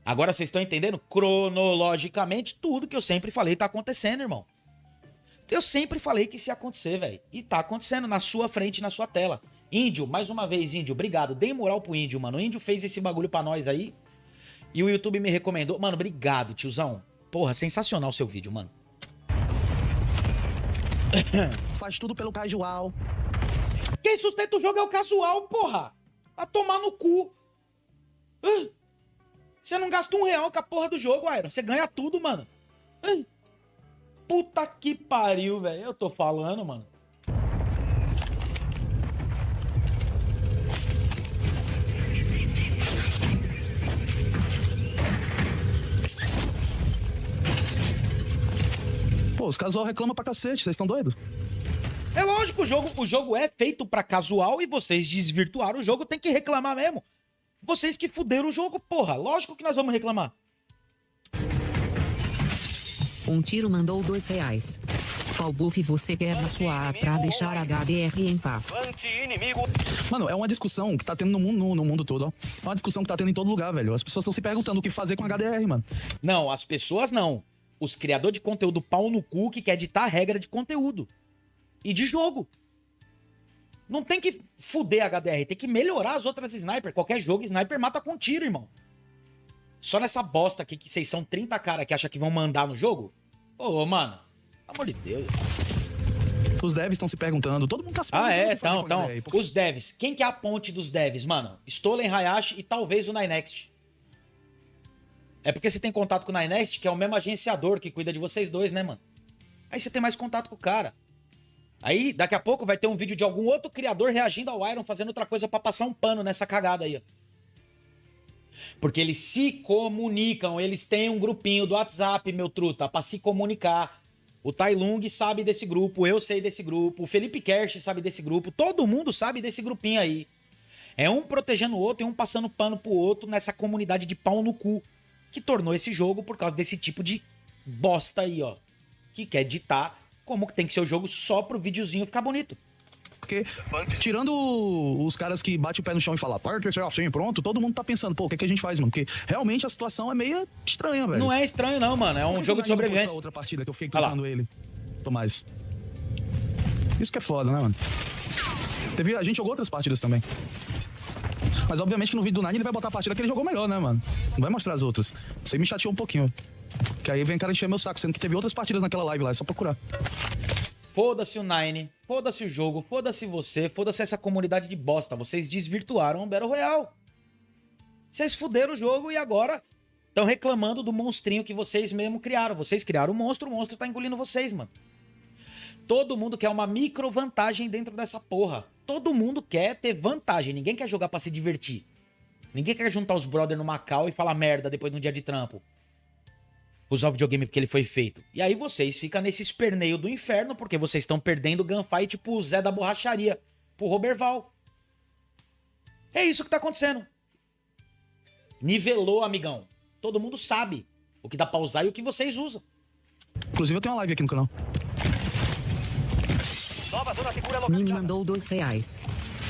Agora vocês estão entendendo? Cronologicamente, tudo que eu sempre falei tá acontecendo, irmão. Eu sempre falei que isso ia acontecer, velho. E tá acontecendo na sua frente, na sua tela. Índio, mais uma vez, Índio, obrigado. Dei moral pro Índio, mano. O Índio fez esse bagulho pra nós aí. E o YouTube me recomendou. Mano, obrigado, tiozão. Porra, sensacional o seu vídeo, mano. Faz tudo pelo casual. Quem sustenta o jogo é o casual, porra. A tomar no cu. Você não gasta R$1 com a porra do jogo, Iron. Você ganha tudo, mano. Puta que pariu, velho. Eu tô falando, mano. Pô, os casual reclamam pra cacete, vocês estão doidos? É lógico, o jogo é feito pra casual e vocês desvirtuaram o jogo, tem que reclamar mesmo. Vocês que fuderam o jogo, porra. Lógico que nós vamos reclamar. Um tiro mandou R$2. Qual buff você quer na sua A pra deixar a HDR em paz? Mano, é uma discussão que tá tendo no mundo todo, ó. É uma discussão que tá tendo em todo lugar, velho. As pessoas estão se perguntando o que fazer com HDR, mano. Não, as pessoas não. Os criadores de conteúdo pau no cu que quer ditar regra de conteúdo. E de jogo. Não tem que fuder HDR, tem que melhorar as outras sniper. Qualquer jogo, sniper mata com tiro, irmão. Só nessa bosta aqui que vocês são 30 caras que acham que vão mandar no jogo? Ô, mano, pelo amor de Deus. Os devs estão se perguntando, todo mundo tá se perguntando. Então. Porque... Os devs. Quem que é a ponte dos devs, mano? Stolen, Hayashi e talvez o Ninext. É porque você tem contato com o Ninext, que é o mesmo agenciador que cuida de vocês dois, né, mano? Aí você tem mais contato com o cara. Aí, daqui a pouco, vai ter um vídeo de algum outro criador reagindo ao Iron, fazendo outra coisa pra passar um pano nessa cagada aí, ó. Porque eles se comunicam, eles têm um grupinho do WhatsApp, meu truta, pra se comunicar. O Tai Lung sabe desse grupo, eu sei desse grupo, o Felipe Kersh sabe desse grupo, todo mundo sabe desse grupinho aí. É um protegendo o outro e um passando pano pro outro nessa comunidade de pau no cu, que tornou esse jogo por causa desse tipo de bosta aí, ó. Que quer ditar como que tem que ser o jogo só pro videozinho ficar bonito. Porque, tirando os caras que batem o pé no chão e falam, tá, que ser assim, pronto, todo mundo tá pensando, pô, o que é que a gente faz, mano? Porque realmente a situação é meio estranha, velho. Não é estranho não, mano, é um jogo de sobrevivência. Outra partida que eu fiquei clicando ele, Tomás. Isso que é foda, né, mano? A gente jogou outras partidas também. Mas obviamente que no vídeo do Nine ele vai botar a partida que ele jogou melhor, né, mano? Não vai mostrar as outras. Isso aí me chateou um pouquinho. Que aí vem cara encher meu saco, sendo que teve outras partidas naquela live lá, é só procurar. Foda-se o Nine, foda-se o jogo, foda-se você, foda-se essa comunidade de bosta. Vocês desvirtuaram o Battle Royale. Vocês fuderam o jogo e agora estão reclamando do monstrinho que vocês mesmo criaram. Vocês criaram o monstro tá engolindo vocês, mano. Todo mundo quer uma micro vantagem dentro dessa porra. Todo mundo quer ter vantagem, ninguém quer jogar pra se divertir. Ninguém quer juntar os brother no Macau e falar merda depois de um dia de trampo. Usar o videogame porque ele foi feito. E aí vocês ficam nesse esperneio do inferno porque vocês estão perdendo gunfight pro o Zé da borracharia, pro Roberval. É isso que tá acontecendo. Nivelou, amigão. Todo mundo sabe o que dá pra usar e o que vocês usam. Inclusive eu tenho uma live aqui no canal. Nini mandou R$2.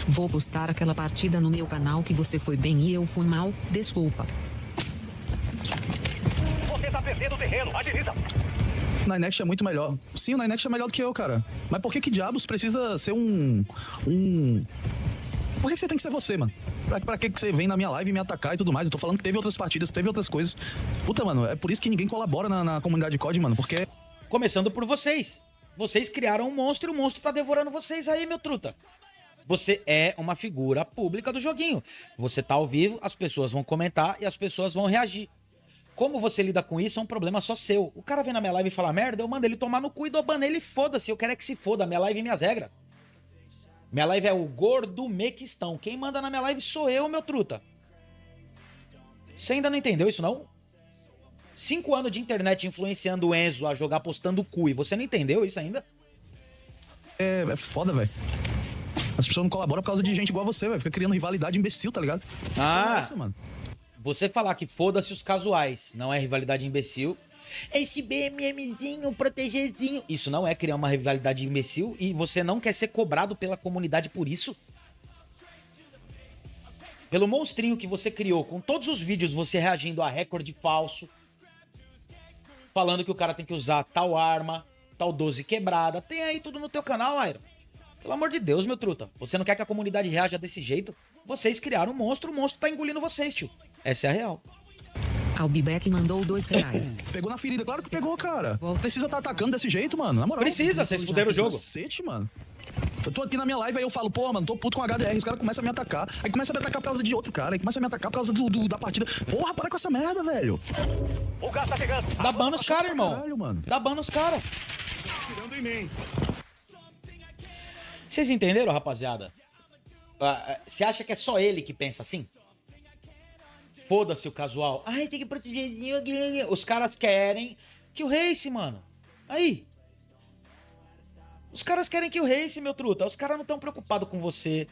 Vou postar aquela partida no meu canal que você foi bem e eu fui mal, desculpa. Você tá perdendo o terreno, agiliza. O Ninext é muito melhor. Sim, o Ninext é melhor do que eu, cara. Mas por que diabos precisa ser Por que você tem que ser você, mano? Pra que você vem na minha live me atacar e tudo mais? Eu tô falando que teve outras partidas, teve outras coisas. Puta, mano, é por isso que ninguém colabora na comunidade de COD, mano, porque... Começando por vocês. Vocês criaram um monstro e o monstro tá devorando vocês aí, meu truta. Você é uma figura pública do joguinho. Você tá ao vivo, as pessoas vão comentar e as pessoas vão reagir. Como você lida com isso é um problema só seu. O cara vem na minha live e fala merda, eu mando ele tomar no cu e dou ban nele, foda-se. Eu quero é que se foda, minha live e minhas regras. Minha live é o gordo mequistão. Quem manda na minha live sou eu, meu truta. Você ainda não entendeu isso, não? 5 anos de internet influenciando o Enzo a jogar postando cu e você não entendeu isso ainda? É foda, velho. As pessoas não colaboram por causa de gente igual a você, velho. Fica criando rivalidade imbecil, tá ligado? Ah, Mano. você falar que foda-se os casuais, não é rivalidade imbecil. Esse BMMzinho, protegerzinho. Isso não é criar uma rivalidade imbecil e você não quer ser cobrado pela comunidade por isso? Pelo monstrinho que você criou, com todos os vídeos você reagindo a recorde falso, falando que o cara tem que usar tal arma, tal 12 quebrada. Tem aí tudo no teu canal, Iron. Pelo amor de Deus, meu truta. Você não quer que a comunidade reaja desse jeito? Vocês criaram um monstro, o monstro tá engolindo vocês, tio. Essa é a real. Albibeck mandou R$2. Pegou na ferida, claro que pegou, cara. Precisa tá atacando desse jeito, mano. Na moral. Precisa, vocês fuderam o jogo. Cacete, mano. Eu tô aqui na minha live, aí eu falo, pô, mano, tô puto com HDR, os caras começam a me atacar. Aí começa a me atacar por causa de outro cara, aí começa a me atacar por causa da partida. Porra, para com essa merda, velho. O gás tá chegando. Dá ban nos caras, irmão. Caralho, mano. Dá ban nos caras. Tirando em mim. Vocês entenderam, rapaziada? Você acha que é só ele que pensa assim? Foda-se o casual. Ai, tem que protegerzinho. Os caras querem que o race, mano. Aí. Os caras querem que o race, meu truta. Os caras não estão preocupados com você.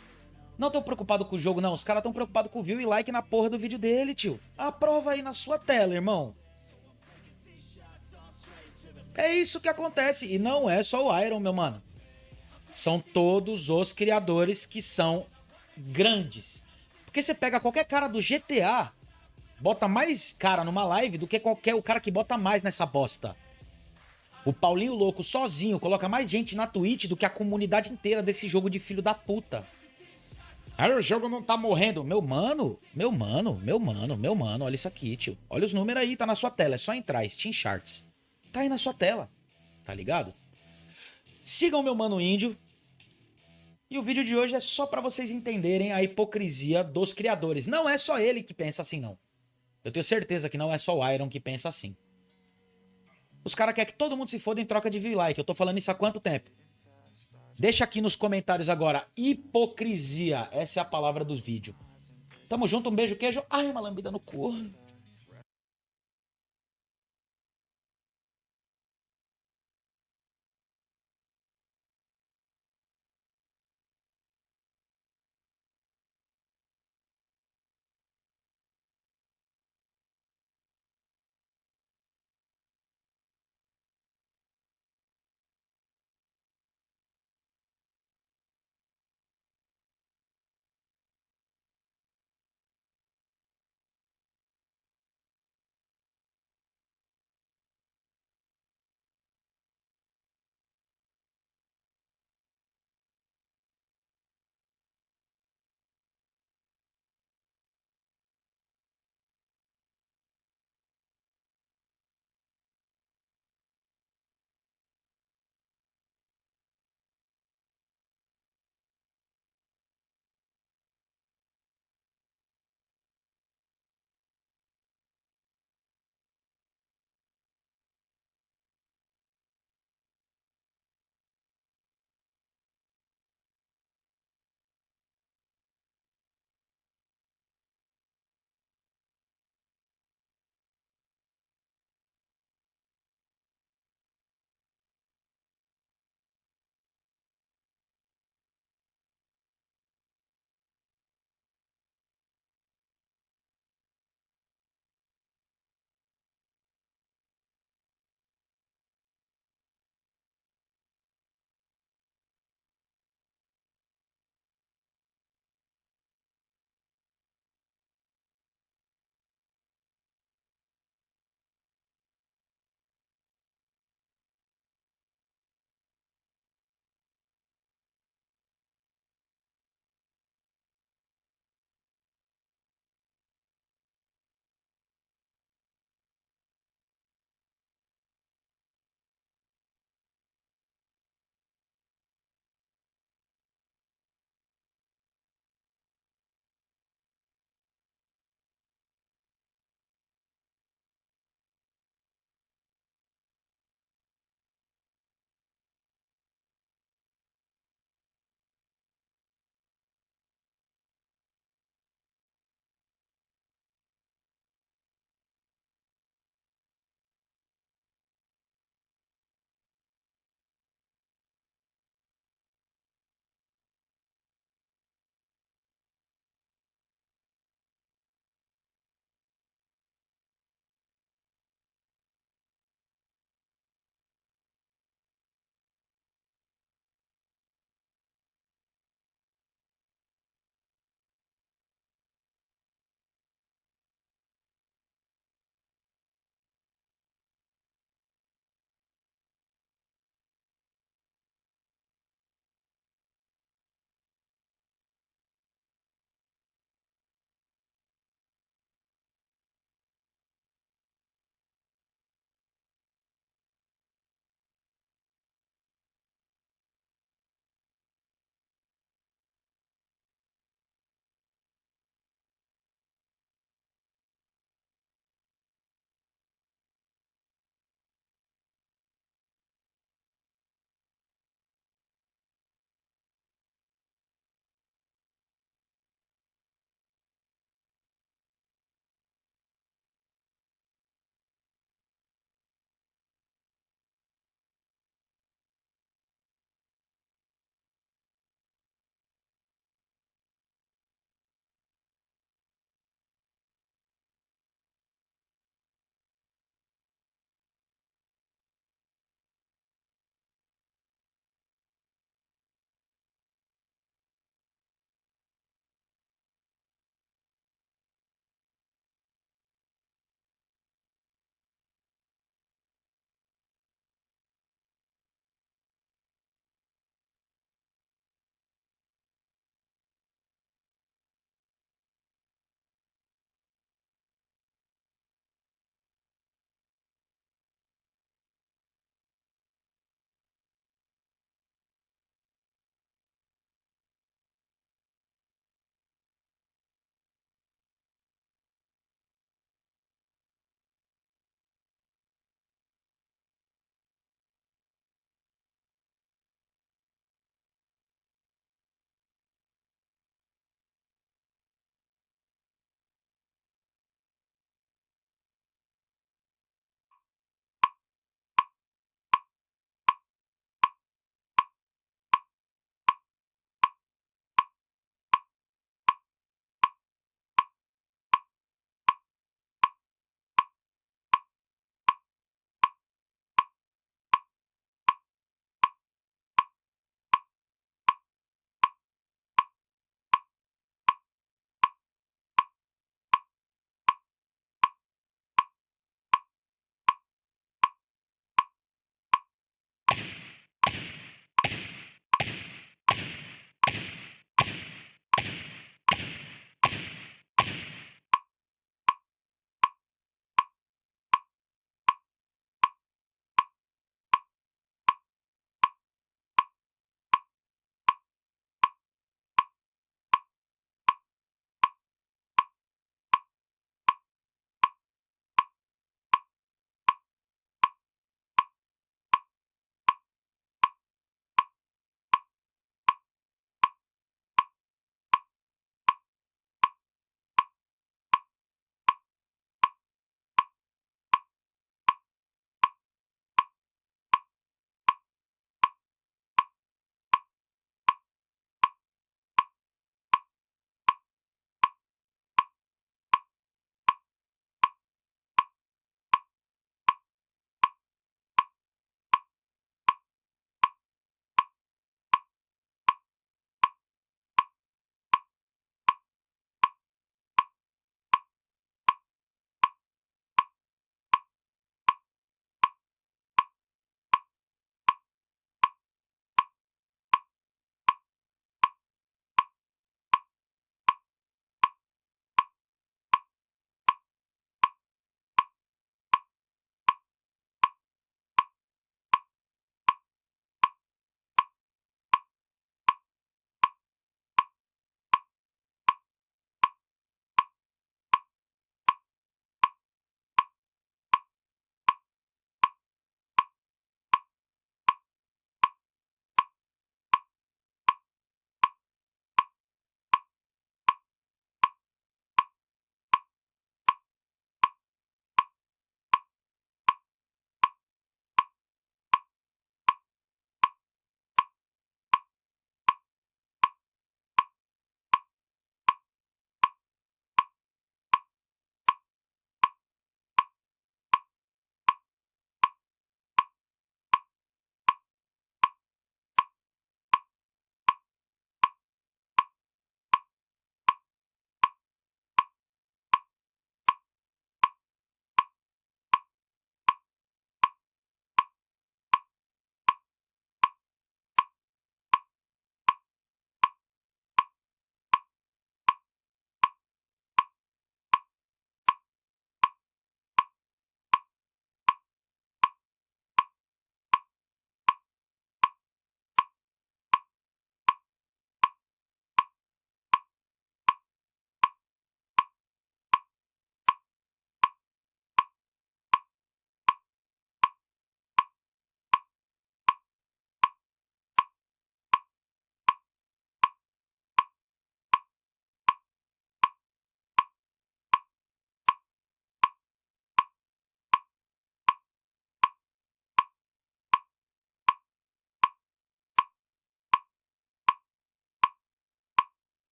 Não estão preocupados com o jogo, não. Os caras estão preocupados com o view e like na porra do vídeo dele, tio. Aprova aí na sua tela, irmão. É isso que acontece. E não é só o Iron, meu mano. São todos os criadores que são grandes. Porque você pega qualquer cara do GTA, bota mais cara numa live do que qualquer o cara que bota mais nessa bosta. O Paulinho Louco sozinho coloca mais gente na Twitch do que a comunidade inteira desse jogo de filho da puta. Aí o jogo não tá morrendo. Meu mano, olha isso aqui, tio. Olha os números aí, tá na sua tela. É só entrar, Steam Charts. Tá aí na sua tela, tá ligado? Sigam meu mano índio. E o vídeo de hoje é só pra vocês entenderem a hipocrisia dos criadores. Não é só ele que pensa assim, não. Eu tenho certeza que não é só o Iron que pensa assim. Os caras querem que todo mundo se foda em troca de view e like. Eu tô falando isso há quanto tempo? Deixa aqui nos comentários agora. Hipocrisia. Essa é a palavra do vídeo. Tamo junto, um beijo, queijo. Ai, uma lambida no cu.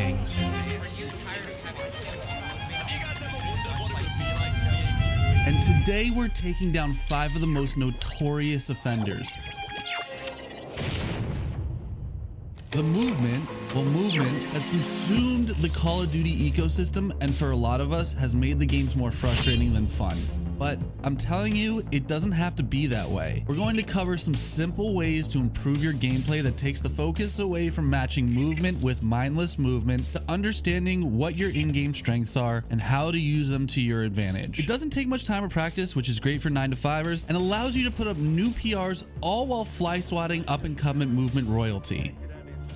Kings. And today we're taking down 5 of the most notorious offenders. The movement has consumed the Call of Duty ecosystem, and for a lot of us has made the games more frustrating than fun. But I'm telling you, it doesn't have to be that way. We're going to cover some simple ways to improve your gameplay that takes the focus away from matching movement with mindless movement to understanding what your in-game strengths are and how to use them to your advantage. It doesn't take much time or practice, which is great for 9-to-5ers, and allows you to put up new PRs all while fly swatting up-and-coming movement royalty.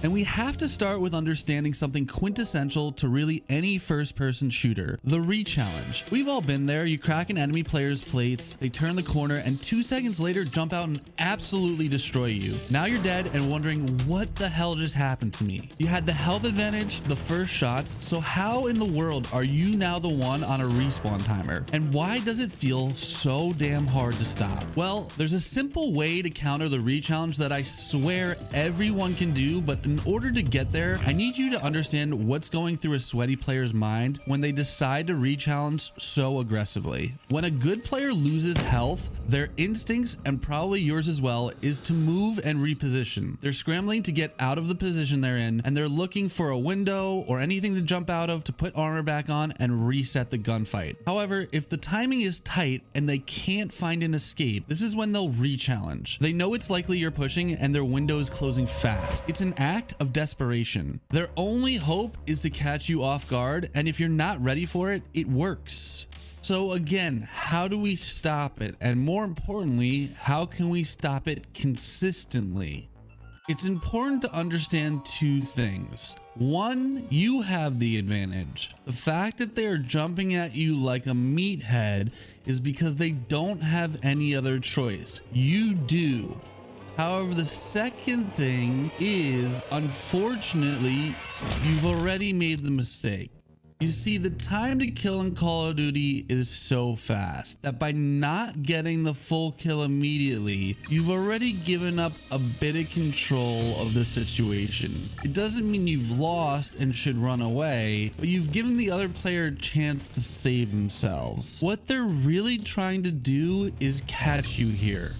And we have to start with understanding something quintessential to really any first-person shooter, the re-challenge. We've all been there. You crack an enemy player's plates, they turn the corner, and 2 seconds later jump out and absolutely destroy you. Now you're dead and wondering what the hell just happened to me. You had the health advantage, the first shots, so how in the world are you now the one on a respawn timer? And why does it feel so damn hard to stop? Well, there's a simple way to counter the re-challenge that I swear everyone can do, but in order to get there, I need you to understand what's going through a sweaty player's mind when they decide to re-challenge so aggressively. When a good player loses health, their instincts, and probably yours as well, is to move and reposition. They're scrambling to get out of the position they're in, and they're looking for a window or anything to jump out of to put armor back on and reset the gunfight. However, if the timing is tight and they can't find an escape, this is when they'll re-challenge. They know it's likely you're pushing and their window is closing fast. It's an act of desperation. Their only hope is to catch you off guard, and if you're not ready for it, it works. So again, how do we stop it? And more importantly, how can we stop it consistently? It's important to understand 2 things. 1, you have the advantage. The fact that they are jumping at you like a meathead is because they don't have any other choice. You do. However, the second thing is, unfortunately, you've already made the mistake. You see, the time to kill in Call of Duty is so fast that by not getting the full kill immediately, you've already given up a bit of control of the situation. It doesn't mean you've lost and should run away, but you've given the other player a chance to save themselves. What they're really trying to do is catch you here.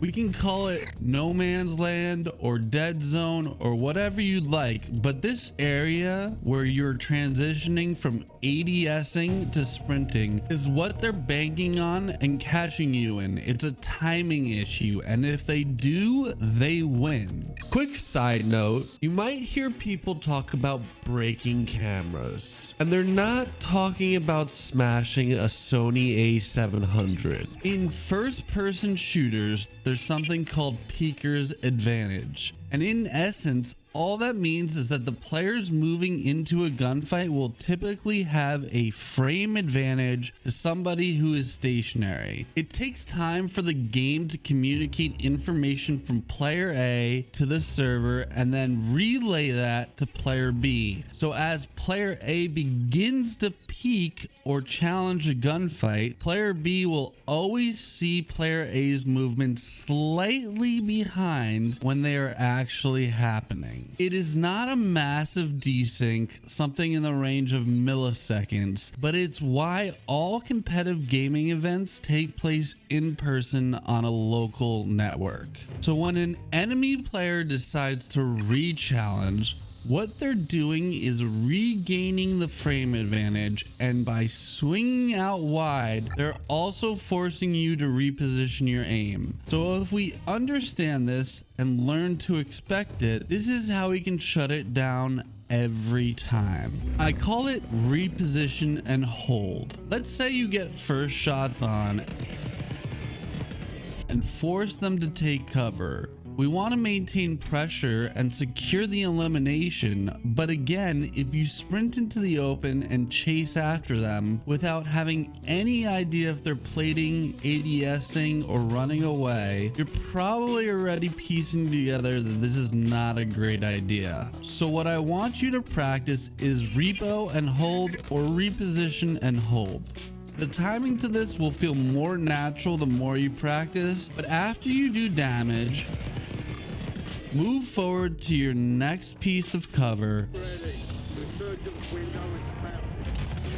We can call it no man's land or dead zone or whatever you'd like, but this area where you're transitioning from ADSing to sprinting is what they're banking on and catching you in. It's a timing issue, and if they do, they win. Quick side note, you might hear people talk about breaking cameras, and they're not talking about smashing a Sony A700. In first-person shooters, there's something called peeker's advantage. And in essence, all that means is that the players moving into a gunfight will typically have a frame advantage to somebody who is stationary. It takes time for the game to communicate information from player A to the server and then relay that to player B. So as player A begins to peek or challenge a gunfight, player B will always see player A's movement slightly behind when they are actually happening. It is not a massive desync, something in the range of milliseconds, but it's why all competitive gaming events take place in person on a local network. So when an enemy player decides to re-challenge, what they're doing is regaining the frame advantage, and by swinging out wide, they're also forcing you to reposition your aim. So if we understand this and learn to expect it, this is how we can shut it down every time. I call it reposition and hold. Let's say you get first shots on and force them to take cover. We want to maintain pressure and secure the elimination, but again, if you sprint into the open and chase after them without having any idea if they're plating, ADSing, or running away, you're probably already piecing together that this is not a great idea. So what I want you to practice is repo and hold, or reposition and hold. The timing to this will feel more natural the more you practice, but after you do damage, move forward to your next piece of cover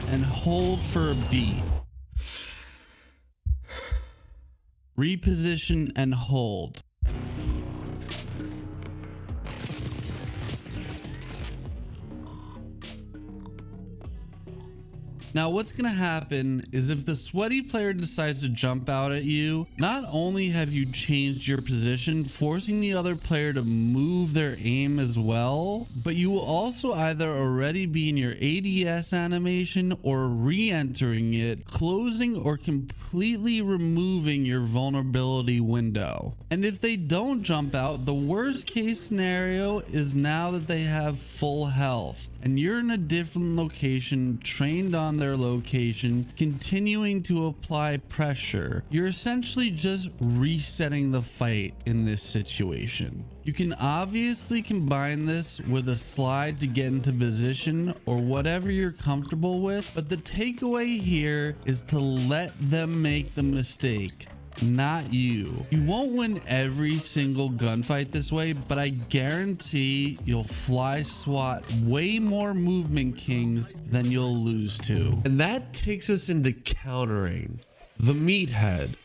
and hold for a beat. Reposition and hold. Now what's gonna happen is if the sweaty player decides to jump out at you, not only have you changed your position, forcing the other player to move their aim as well, but you will also either already be in your ADS animation or re-entering it, closing or completely removing your vulnerability window. And if they don't jump out, the worst case scenario is now that they have full health and you're in a different location, trained on their location, continuing to apply pressure. You're essentially just resetting the fight in this situation. You can obviously combine this with a slide to get into position or whatever you're comfortable with, but the takeaway here is to let them make the mistake, not you. You won't win every single gunfight this way, but I guarantee you'll fly swat way more movement kings than you'll lose to. And that takes us into countering the meathead.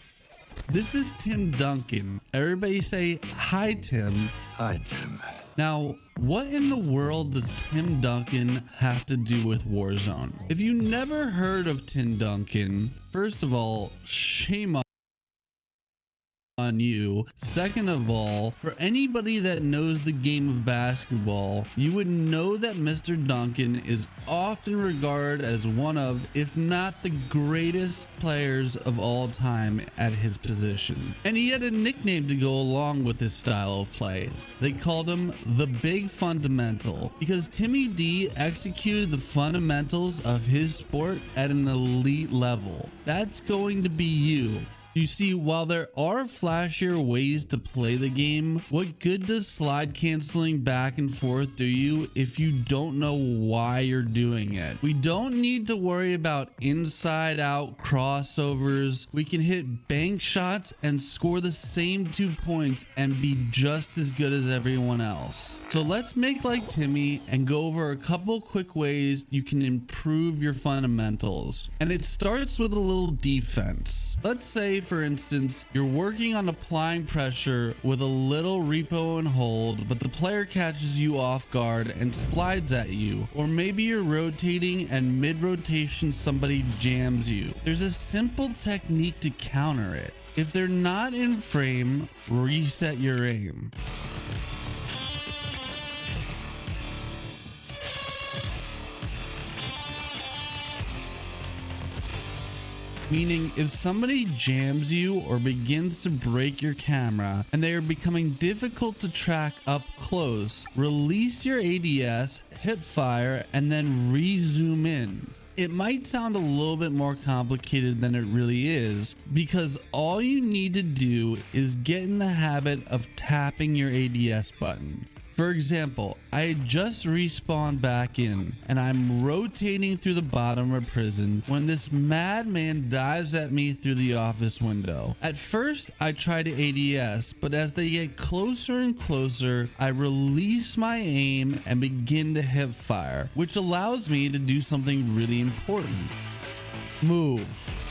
This is Tim Duncan. Everybody say hi, Tim. Hi, Tim. Now, what in the world does Tim Duncan have to do with Warzone? If you never heard of Tim Duncan, first of all, shame on you. Second of all, for anybody that knows the game of basketball, you would know that Mr. Duncan is often regarded as one of, if not the greatest players of all time at his position. And he had a nickname to go along with his style of play. They called him the Big Fundamental because Timmy D executed the fundamentals of his sport at an elite level. That's going to be you. You see, while there are flashier ways to play the game, what good does slide canceling back and forth do you if you don't know why you're doing it? We don't need to worry about inside out crossovers. We can hit bank shots and score the same 2 points and be just as good as everyone else. So let's make like Timmy and go over a couple quick ways you can improve your fundamentals. And it starts with a little defense. Let's say, for instance, you're working on applying pressure with a little repo and hold, but the player catches you off guard and slides at you. Or maybe you're rotating and mid-rotation somebody jams you. There's a simple technique to counter it. If they're not in frame, reset your aim. Meaning, if somebody jams you or begins to break your camera and they are becoming difficult to track up close, release your ADS, hip fire, and then re-zoom in. It might sound a little bit more complicated than it really is because all you need to do is get in the habit of tapping your ADS button. For example, I had just respawned back in and I'm rotating through the bottom of prison when this madman dives at me through the office window. At first, I try to ADS, but as they get closer and closer, I release my aim and begin to hip fire, which allows me to do something really important. Move.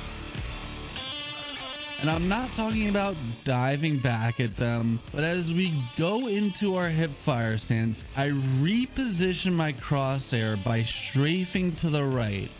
And I'm not talking about diving back at them, but as we go into our hip fire stance, I reposition my crosshair by strafing to the right.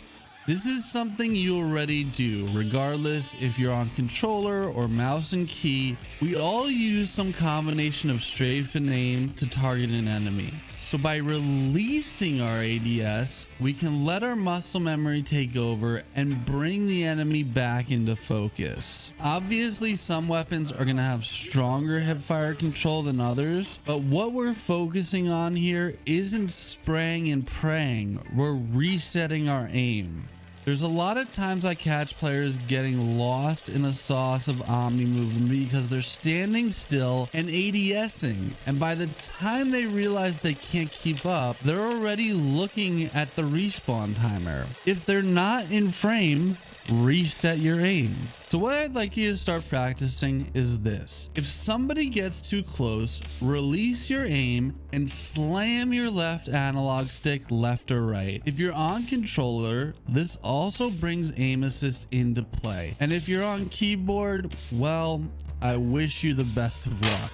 This is something you already do, regardless if you're on controller or mouse and key. We all use some combination of strafe and aim to target an enemy. So by releasing our ADS, we can let our muscle memory take over and bring the enemy back into focus. Obviously, some weapons are going to have stronger hipfire control than others, but what we're focusing on here isn't spraying and praying, we're resetting our aim. There's a lot of times I catch players getting lost in a sauce of omni movement because they're standing still and ADSing, and by the time they realize they can't keep up, they're already looking at the respawn timer. If they're not in frame, reset your aim. So what I'd like you to start practicing is this. If somebody gets too close, release your aim and slam your left analog stick left or right. If you're on controller, this also brings aim assist into play. And if you're on keyboard, well, I wish you the best of luck.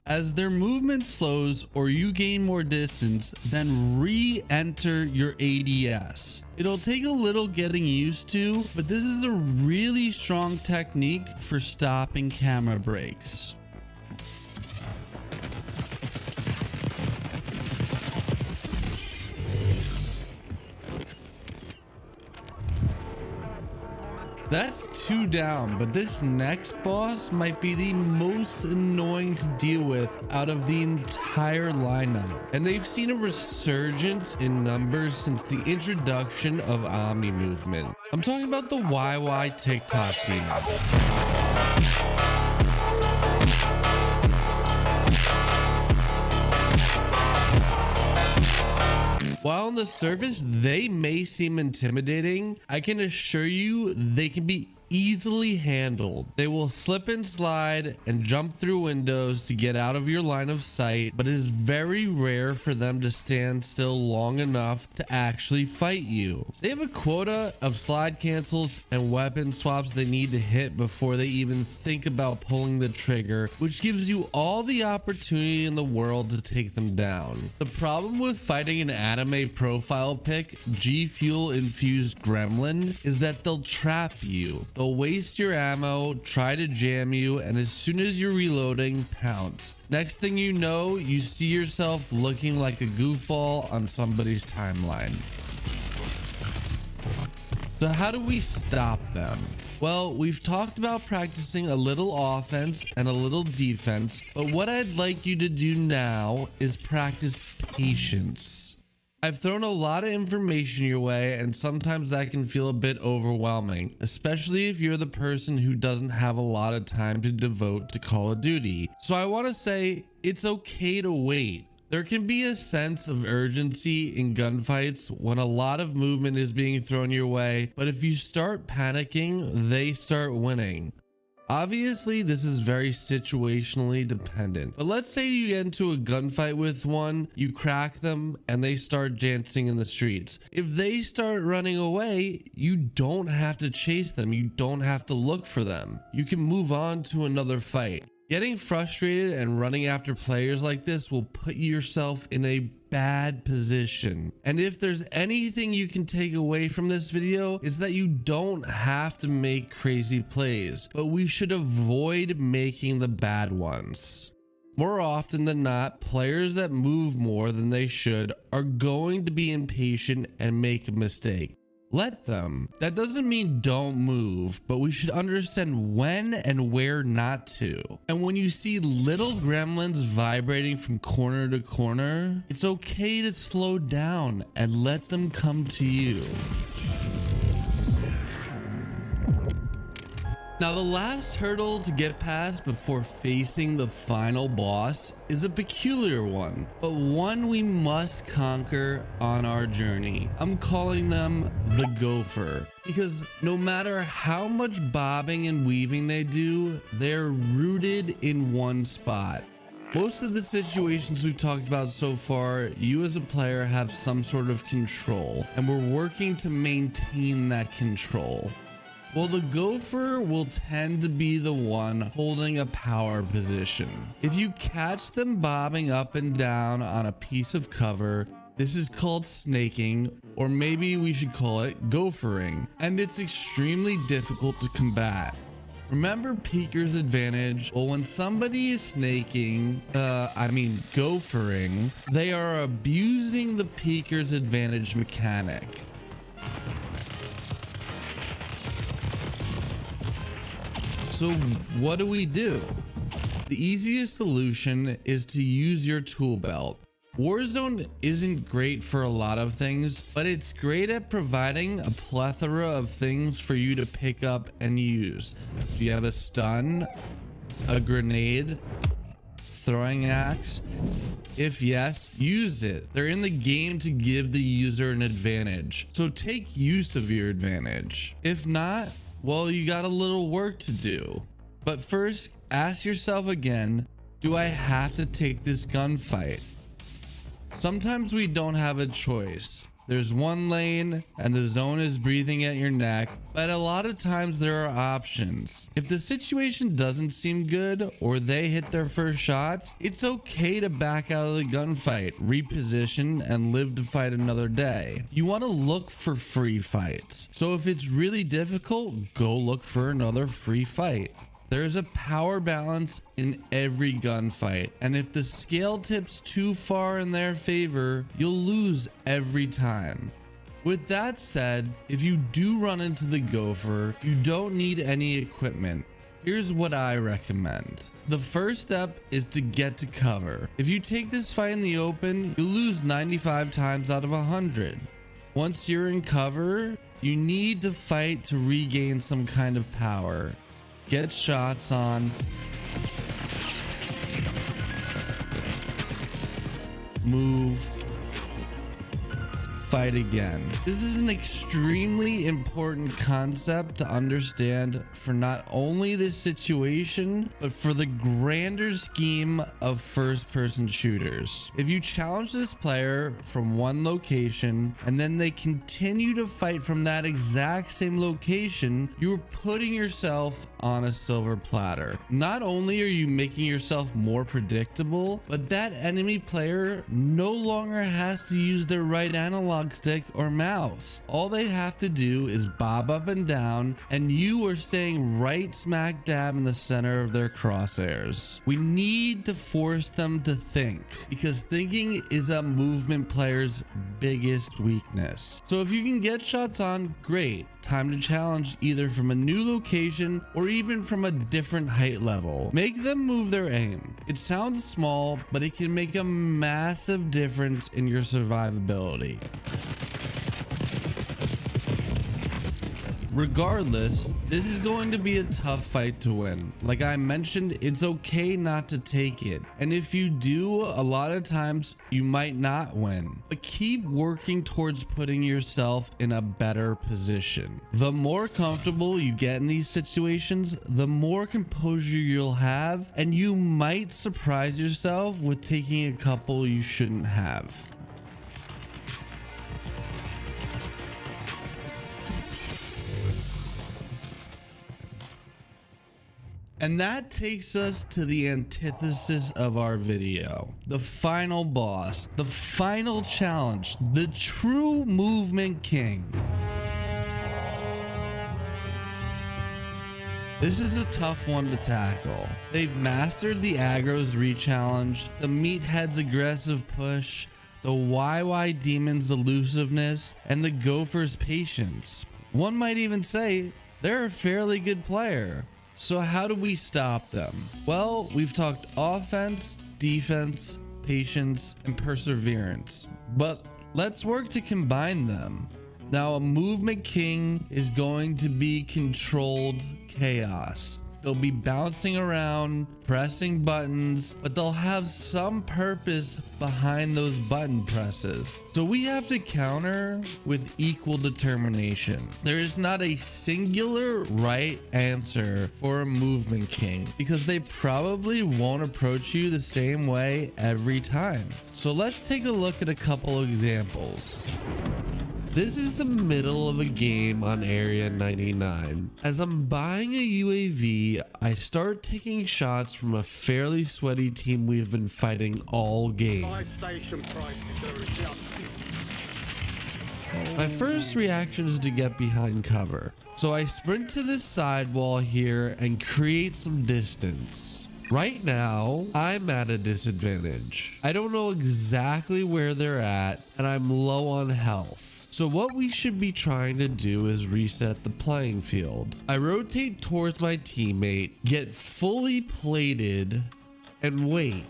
As their movement slows or you gain more distance, then re-enter your ADS. It'll take a little getting used to, but this is a really strong technique for stopping camera breaks. That's 2 down, but this next boss might be the most annoying to deal with out of the entire lineup. And they've seen a resurgence in numbers since the introduction of Omni movement. I'm talking about the YY TikTok demon. While on the surface, they may seem intimidating, I can assure you they can be easily handled. They will slip and slide and jump through windows to get out of your line of sight, but it is very rare for them to stand still long enough to actually fight you. They have a quota of slide cancels and weapon swaps they need to hit before they even think about pulling the trigger, which gives you all the opportunity in the world to take them down. The problem with fighting an anime profile pic G Fuel infused gremlin is that they'll trap you. They'll waste your ammo, try to jam you, and as soon as you're reloading, pounce. Next thing you know, you see yourself looking like a goofball on somebody's timeline. So how do we stop them? Well, we've talked about practicing a little offense and a little defense, but what I'd like you to do now is practice patience. I've thrown a lot of information your way, and sometimes that can feel a bit overwhelming, especially if you're the person who doesn't have a lot of time to devote to Call of Duty. So I want to say it's okay to wait. There can be a sense of urgency in gunfights when a lot of movement is being thrown your way, but if you start panicking, they start winning. Obviously, this is very situationally dependent, but let's say you get into a gunfight with one, you crack them, and they start dancing in the streets. If they start running away, you don't have to chase them. You don't have to look for them. You can move on to another fight. Getting frustrated and running after players like this will put yourself in a bad position. And if there's anything you can take away from this video, is that you don't have to make crazy plays, but we should avoid making the bad ones. More often than not, players that move more than they should are going to be impatient and make a mistake. Let them. That doesn't mean don't move, but we should understand when and where not to. And when you see little gremlins vibrating from corner to corner, it's okay to slow down and let them come to you. Now, the last hurdle to get past before facing the final boss is a peculiar one, but one we must conquer on our journey. I'm calling them the gopher, because no matter how much bobbing and weaving they do, they're rooted in one spot. Most of the situations we've talked about so far, you as a player have some sort of control, and we're working to maintain that control. Well, the gopher will tend to be the one holding a power position. If you catch them bobbing up and down on a piece of cover, this is called snaking, or maybe we should call it gophering, and it's extremely difficult to combat. Remember Peeker's advantage? Well, when somebody is snaking, gophering, they are abusing the Peeker's advantage mechanic. So what do? The easiest solution is to use your tool belt. Warzone isn't great for a lot of things, but it's great at providing a plethora of things for you to pick up and use. Do you have a stun, a grenade, throwing axe? If yes, use it. They're in the game to give the user an advantage, so take use of your advantage. If not, well, you got a little work to do. But first, ask yourself again, do I have to take this gunfight? Sometimes we don't have a choice. There's one lane and the zone is breathing at your neck, but a lot of times there are options. If the situation doesn't seem good or they hit their first shots, it's okay to back out of the gunfight, reposition, and live to fight another day. You want to look for free fights. So if it's really difficult, go look for another free fight. There's a power balance in every gunfight, and if the scale tips too far in their favor, you'll lose every time. With that said, if you do run into the gopher, you don't need any equipment. Here's what I recommend. The first step is to get to cover. If you take this fight in the open, you'll lose 95 times out of 100. Once you're in cover, you need to fight to regain some kind of power. Get shots on, move, fight again. This is an extremely important concept to understand for not only this situation, but for the grander scheme of first-person shooters. If you challenge this player from one location and then they continue to fight from that exact same location, you're putting yourself on a silver platter. Not only are you making yourself more predictable, but that enemy player no longer has to use their right analog stick or mouse. All they have to do is bob up and down, and you are staying right smack dab in the center of their crosshairs. We need to force them to think, because thinking is a movement player's biggest weakness. So if you can get shots on, great. Time to challenge either from a new location or even from a different height level. Make them move their aim. It sounds small, but it can make a massive difference in your survivability. Regardless, this is going to be a tough fight to win. Like I mentioned, it's okay not to take it. And if you do, a lot of times you might not win. But keep working towards putting yourself in a better position. The more comfortable you get in these situations, the more composure you'll have, and you might surprise yourself with taking a couple you shouldn't have. And that takes us to the antithesis of our video. The final boss, the final challenge, the true movement king. This is a tough one to tackle. They've mastered the aggro's re-challenge, the meathead's aggressive push, the YY demon's elusiveness, and the gopher's patience. One might even say they're a fairly good player. So how do we stop them? Well, we've talked offense, defense, patience, and perseverance, but let's work to combine them. Now, a movement king is going to be controlled chaos. They'll be bouncing around, pressing buttons, but they'll have some purpose behind those button presses. So we have to counter with equal determination. There is not a singular right answer for a movement king, because they probably won't approach you the same way every time. So let's take a look at a couple of examples. This is the middle of a game on Area 99. As I'm buying a UAV, I start taking shots from a fairly sweaty team we've been fighting all game. My first reaction is to get behind cover. So I sprint to this side wall here and create some distance. Right now, I'm at a disadvantage. I don't know exactly where they're at, and I'm low on health. So what we should be trying to do is reset the playing field. I rotate towards my teammate, get fully plated, and wait.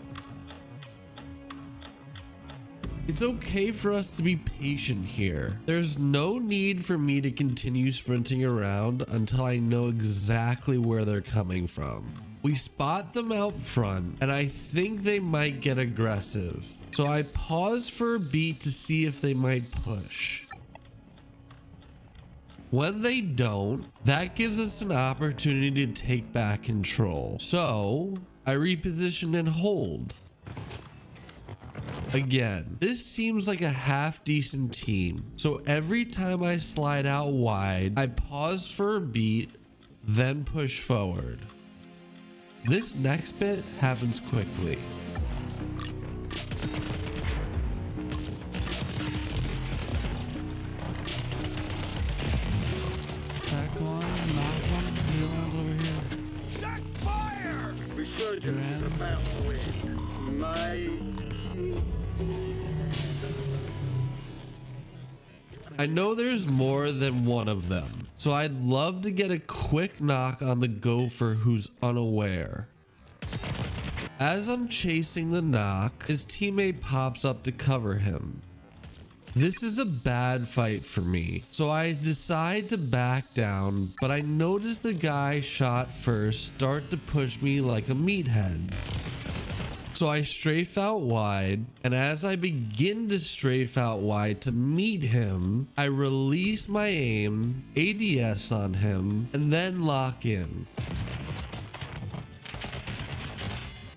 It's okay for us to be patient here. There's no need for me to continue sprinting around until I know exactly where they're coming from. We spot them out front, and I think they might get aggressive. So I pause for a beat to see if they might push. When they don't, that gives us an opportunity to take back control. So I reposition and hold. Again, this seems like a half decent team. So every time I slide out wide, I pause for a beat, then push forward. This next bit happens quickly. Back one, knock one, the other one's over here. Shot fire! Resurgence is about to win. I know there's more than one of them, so I'd love to get a quick knock on the gopher who's unaware. As I'm chasing the knock, his teammate pops up to cover him. This is a bad fight for me, so I decide to back down, but I notice the guy shot first start to push me like a meathead. So I strafe out wide, and as I begin to strafe out wide to meet him, I release my aim, ADS on him, and then lock in.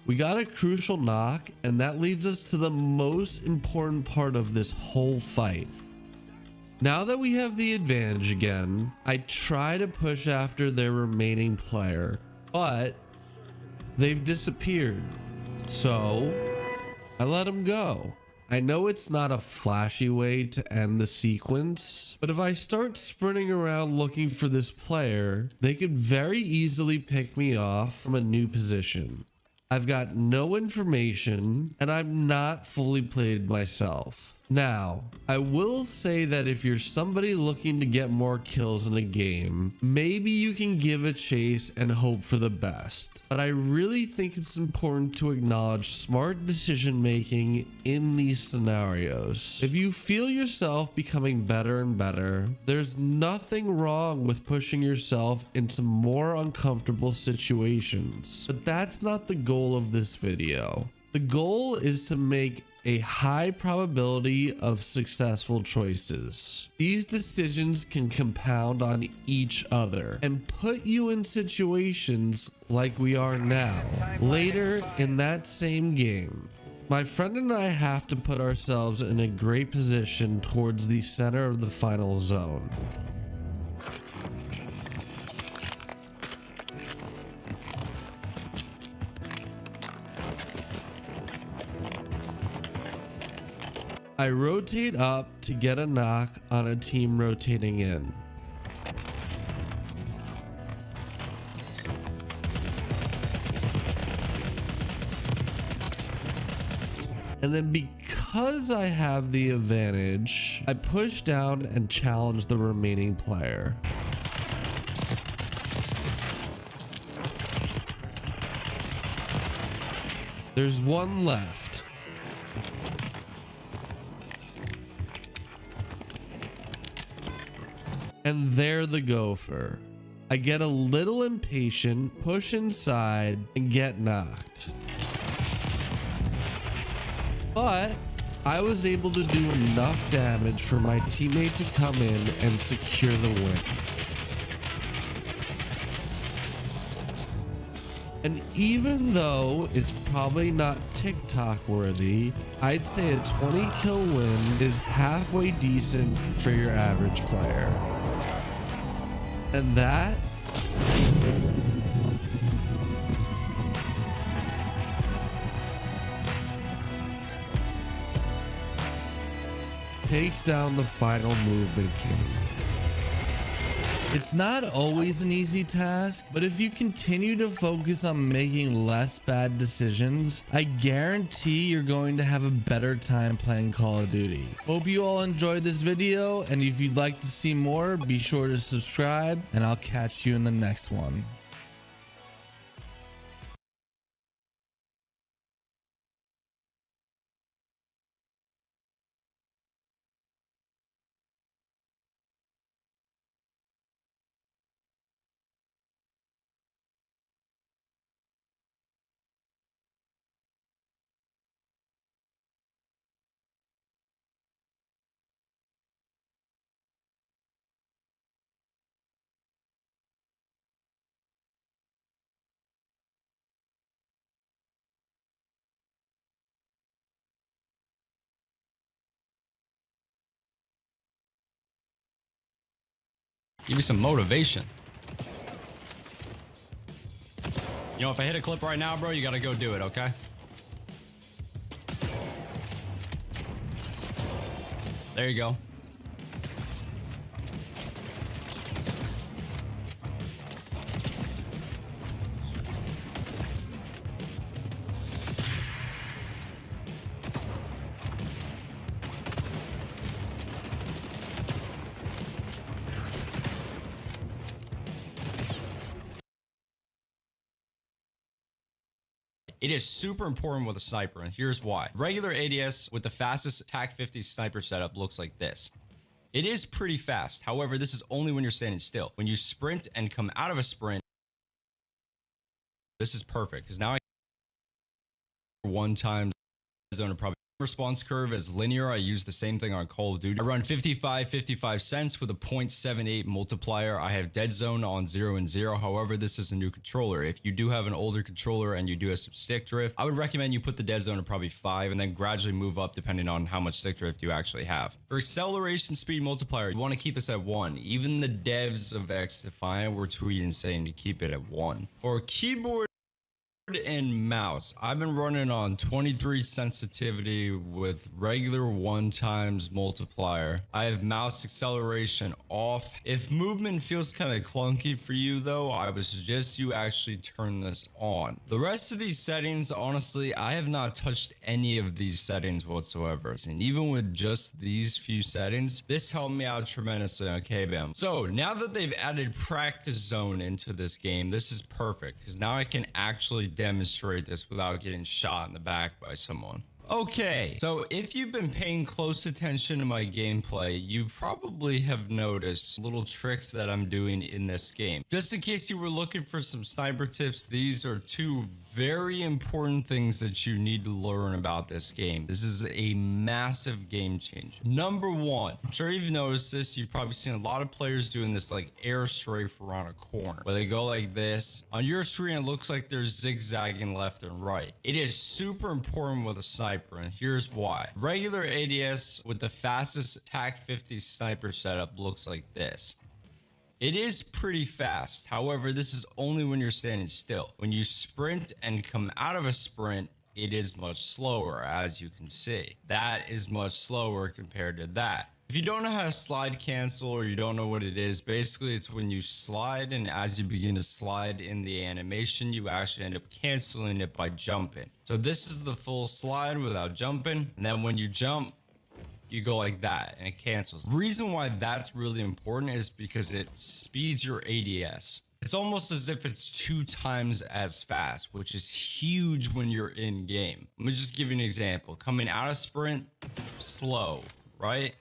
We got a crucial knock, and that leads us to the most important part of this whole fight. Now that we have the advantage again, I try to push after their remaining player, but they've disappeared. So I let him go. I know it's not a flashy way to end the sequence, but if I start sprinting around looking for this player, they could very easily pick me off from a new position. I've got no information, and I'm not fully played myself. Now, I will say that if you're somebody looking to get more kills in a game, maybe you can give a chase and hope for the best. But I really think it's important to acknowledge smart decision making in these scenarios. If you feel yourself becoming better and better, there's nothing wrong with pushing yourself into more uncomfortable situations. But that's not the goal of this video. The goal is to make a high probability of successful choices. These decisions can compound on each other and put you in situations like we are now, later in that same game. My friend and I have to put ourselves in a great position towards the center of the final zone. I rotate up to get a knock on a team rotating in. And then because I have the advantage, I push down and challenge the remaining player. There's one left. And there the gopher. I get a little impatient, push inside, and get knocked. But I was able to do enough damage for my teammate to come in and secure the win. And even though it's probably not TikTok worthy, I'd say a 20 kill win is halfway decent for your average player. And that takes down the final movement king. It's not always an easy task, but if you continue to focus on making less bad decisions, I guarantee you're going to have a better time playing Call of Duty. Hope you all enjoyed this video, and if you'd like to see more, be sure to subscribe, and I'll catch you in the next one. Give me some motivation. You know, if I hit a clip right now, bro, you gotta go do it, okay? There you go. It is super important with a sniper, and here's why. Regular ADS with the fastest TAC 50 sniper setup looks like this. It is pretty fast. However, this is only when you're standing still. When you sprint and come out of a sprint, this is perfect, because now I one time zone probably response curve is linear. I use the same thing on Call of Duty. I run 55 cents with a 0.78 multiplier. I have dead zone on 0 and 0. However, this is a new controller. If you do have an older controller and you do have some stick drift, I would recommend you put the dead zone at probably 5 and then gradually move up depending on how much stick drift you actually have. For acceleration speed multiplier, you want to keep this at 1. Even the devs of X Defiant were tweeting saying to keep it at 1. For keyboard and mouse, I've been running on 23 sensitivity with regular 1 times multiplier. I have mouse acceleration off. If movement feels kind of clunky for you though, I would suggest you actually turn this on. The rest of these settings, honestly, I have not touched any of these settings whatsoever, and even with just these few settings, this helped me out tremendously on KBAM. So now that they've added practice zone into this game, this is perfect, because now I can actually demonstrate this without getting shot in the back by someone. Okay, so if you've been paying close attention to my gameplay, you probably have noticed little tricks that I'm doing in this game. Just in case you were looking for some sniper tips, these are 2 very important things that you need to learn about this game. This is a massive game changer. Number 1, I'm sure you've noticed this. You've probably seen a lot of players doing this like air strafe around a corner, where they go like this. On your screen, it looks like they're zigzagging left and right. It is super important with a sniper, and here's why. Regular ADS with the fastest TAC 50 sniper setup looks like this. It is pretty fast. However, this is only when you're standing still. When you sprint and come out of a sprint, it is much slower, as you can see. That is much slower compared to that. If you don't know how to slide cancel, or you don't know what it is, basically it's when you slide, and as you begin to slide in the animation, you actually end up canceling it by jumping. So this is the full slide without jumping, and then when you jump, you go like that and it cancels. The reason why that's really important is because it speeds your ADS. It's almost as if it's 2 times as fast, which is huge when you're in game. Let me just give you an example. Coming out of sprint, slow, right?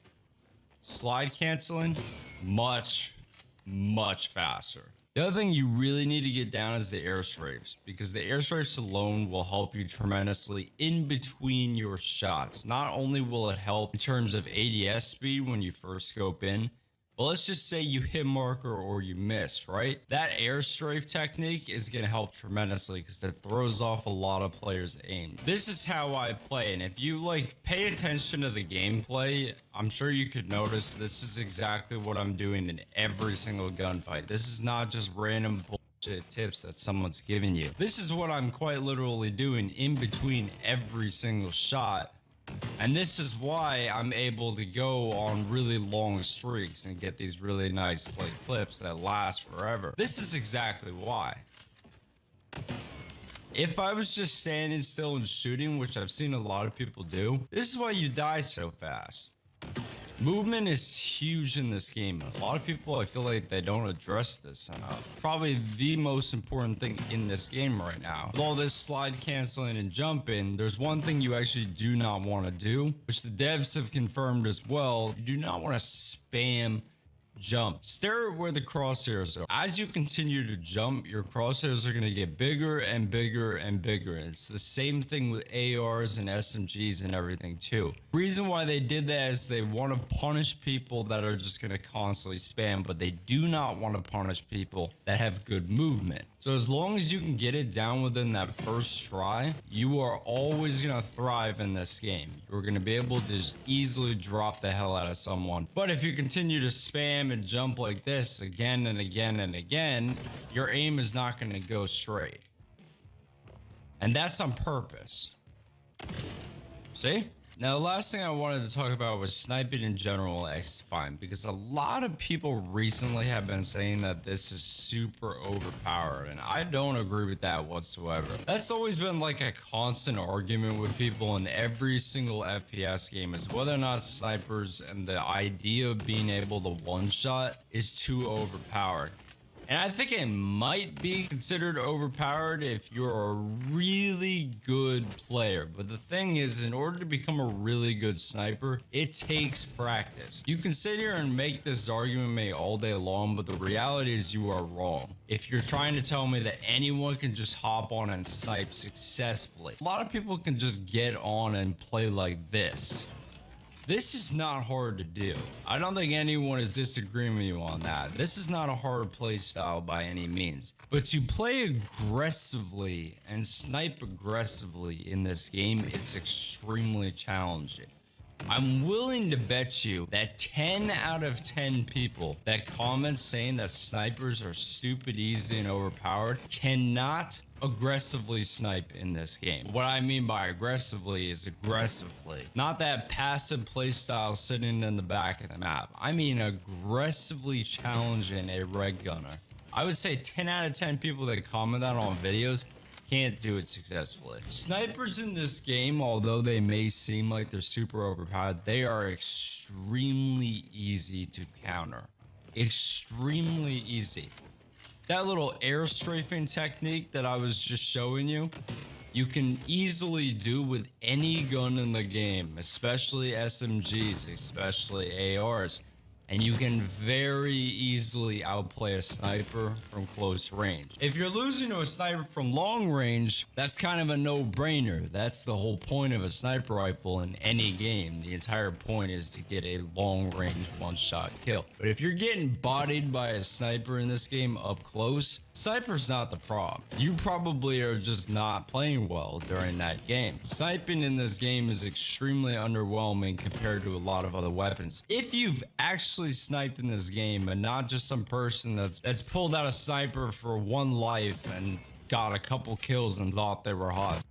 Slide canceling, much faster. The other thing you really need to get down is the air strafes, because the air strafes alone will help you tremendously in between your shots. Not only will it help in terms of ADS speed when you first scope in, but let's just say you hit marker or you missed, right? That air strafe technique is going to help tremendously, because it throws off a lot of players' aim. This is how I play, and if you like pay attention to the gameplay, I'm sure you could notice this is exactly what I'm doing in every single gunfight. This is not just random bullshit tips that someone's giving you. This is what I'm quite literally doing in between every single shot. And this is why I'm able to go on really long streaks and get these really nice like clips that last forever. This is exactly why. If I was just standing still and shooting, which I've seen a lot of people do, this is why you die so fast. Movement is huge in this game. A lot of people, I feel like they don't address this enough. Probably the most important thing in this game right now. With all this slide canceling and jumping, there's one thing you actually do not want to do, which the devs have confirmed as well. You do not want to spam jump. Stare at where the crosshairs are. As you continue to jump, your crosshairs are going to get bigger and bigger and bigger. It's the same thing with ARs and SMGs and everything too. Reason why they did that is they want to punish people that are just going to constantly spam, but they do not want to punish people that have good movement. So as long as you can get it down within that first try, you are always going to thrive in this game. You're going to be able to just easily drop the hell out of someone. But if you continue to spam spam and jump like this again and again and again, your aim is not going to go straight. And that's on purpose. See? Now, the last thing I wanted to talk about was sniping in general X5, because a lot of people recently have been saying that this is super overpowered, and I don't agree with that whatsoever. That's always been like a constant argument with people in every single FPS game, is whether or not snipers and the idea of being able to one-shot is too overpowered. And I think it might be considered overpowered if you're a really good player. But the thing is, in order to become a really good sniper, it takes practice. You can sit here and make this argument mate all day long, but the reality is you are wrong. If you're trying to tell me that anyone can just hop on and snipe successfully, a lot of people can just get on and play like this. This is not hard to do. I don't think anyone is disagreeing with you on that. This is not a hard play style by any means. But to play aggressively and snipe aggressively in this game is extremely challenging. I'm willing to bet you that 10 out of 10 people that comment saying that snipers are stupid, easy, and overpowered cannot aggressively snipe in this game. What I mean by aggressively is aggressively. Not that passive playstyle sitting in the back of the map. I mean aggressively challenging a red gunner. I would say 10 out of 10 people that comment that on videos can't do it successfully. Snipers in this game, although they may seem like they're super overpowered, they are extremely easy to counter. Extremely easy. That little air strafing technique that I was just showing you, you can easily do with any gun in the game, especially SMGs, especially ARs. And you can very easily outplay a sniper from close range. If you're losing to a sniper from long range, that's kind of a no-brainer. That's the whole point of a sniper rifle in any game. The entire point is to get a long-range one-shot kill. But if you're getting bodied by a sniper in this game up close, sniper's not the problem. You probably are just not playing well during that game. Sniping in this game is extremely underwhelming compared to a lot of other weapons. If you've actually sniped in this game and not just some person that's pulled out a sniper for one life and got a couple kills and thought they were hot.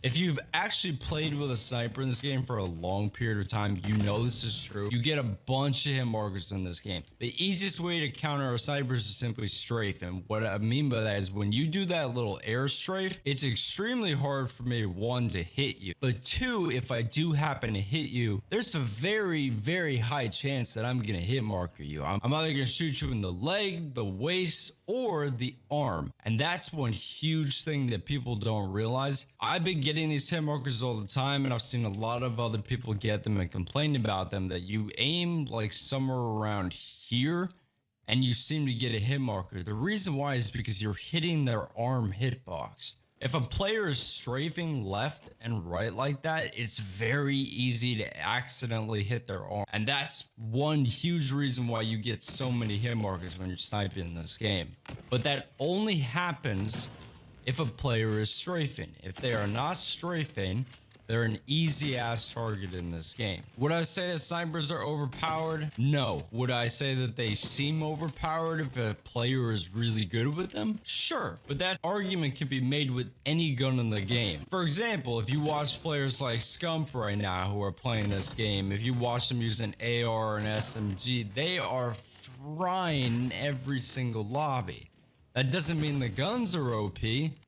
If you've actually played with a sniper in this game for a long period of time, you know this is true. You get a bunch of hit markers in this game. The easiest way to counter a sniper is to simply strafe. And what I mean by that is when you do that little air strafe, it's extremely hard for me, one, to hit you. But two, if I do happen to hit you, there's a very, very high chance that I'm going to hit marker you. I'm either going to shoot you in the leg, the waist, or the arm. And that's one huge thing that people don't realize. I've been getting these hit markers all the time, and I've seen a lot of other people get them and complain about them, that you aim like somewhere around here and you seem to get a hit marker. The reason why is because you're hitting their arm hitbox. If a player is strafing left and right like that, it's very easy to accidentally hit their arm. And that's one huge reason why you get so many hit markers when you're sniping in this game. But that only happens if a player is strafing. If they are not strafing, they're an easy ass target in this game. Would I say that snipers are overpowered? No. Would I say that they seem overpowered if a player is really good with them? Sure. But that argument can be made with any gun in the game. For example, if you watch players like Scump right now who are playing this game, if you watch them use an AR and SMG, they are frying every single lobby. That doesn't mean the guns are OP.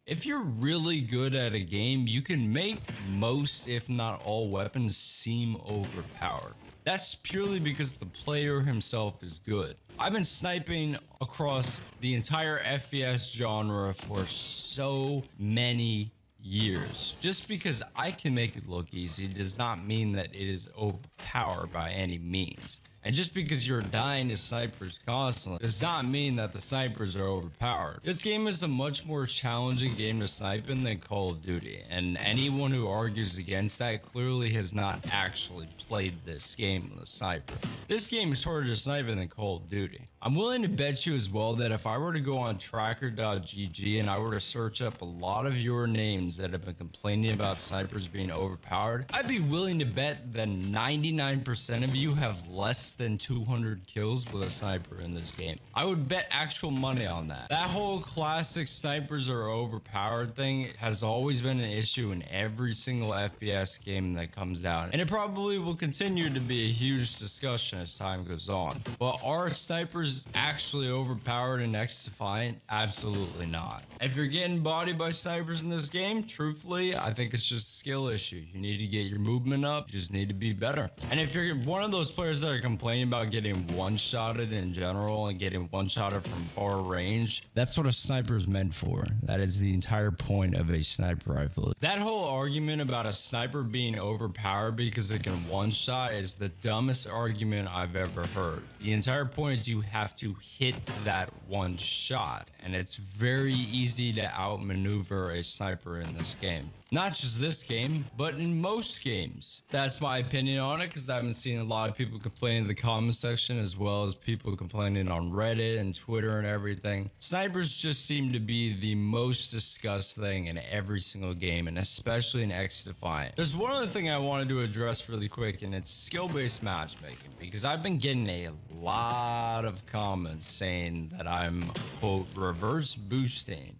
If you're really good at a game, you can make most, if not all, weapons seem overpowered. That's purely because the player himself is good. I've been sniping across the entire FPS genre for so many years. Just because I can make it look easy does not mean that it is overpowered by any means. And just because you're dying to snipers constantly does not mean that the snipers are overpowered. This game is a much more challenging game to snipe in than Call of Duty, and anyone who argues against that clearly has not actually played this game with a sniper. This game is harder to snipe in than Call of Duty. I'm willing to bet you as well that if I were to go on tracker.gg and I were to search up a lot of your names that have been complaining about snipers being overpowered, I'd be willing to bet that 99% of you have less than 200 kills with a sniper in this game. I would bet actual money on that. That whole classic snipers are overpowered thing has always been an issue in every single FPS game that comes out, and it probably will continue to be a huge discussion as time goes on. But are snipers actually overpowered and X-Defiant? Absolutely not. If you're getting bodied by snipers in this game, truthfully, I think it's just a skill issue. You need to get your movement up. You just need to be better. And if you're one of those players that are complaining about getting one-shotted in general and getting one-shotted from far range, that's what a sniper is meant for. That is the entire point of a sniper rifle. That whole argument about a sniper being overpowered because it can one-shot is the dumbest argument I've ever heard. The entire point is you have to hit that one shot, and it's very easy to outmaneuver a sniper in this game. Not just this game, but in most games. That's my opinion on it, because I've been seeing a lot of people complaining in the comment section, as well as people complaining on Reddit and Twitter and everything. Snipers just seem to be the most discussed thing in every single game, and especially in X-Defiant. There's one other thing I wanted to address really quick, and it's skill-based matchmaking, because I've been getting a lot of comments saying that I'm, quote, reverse boosting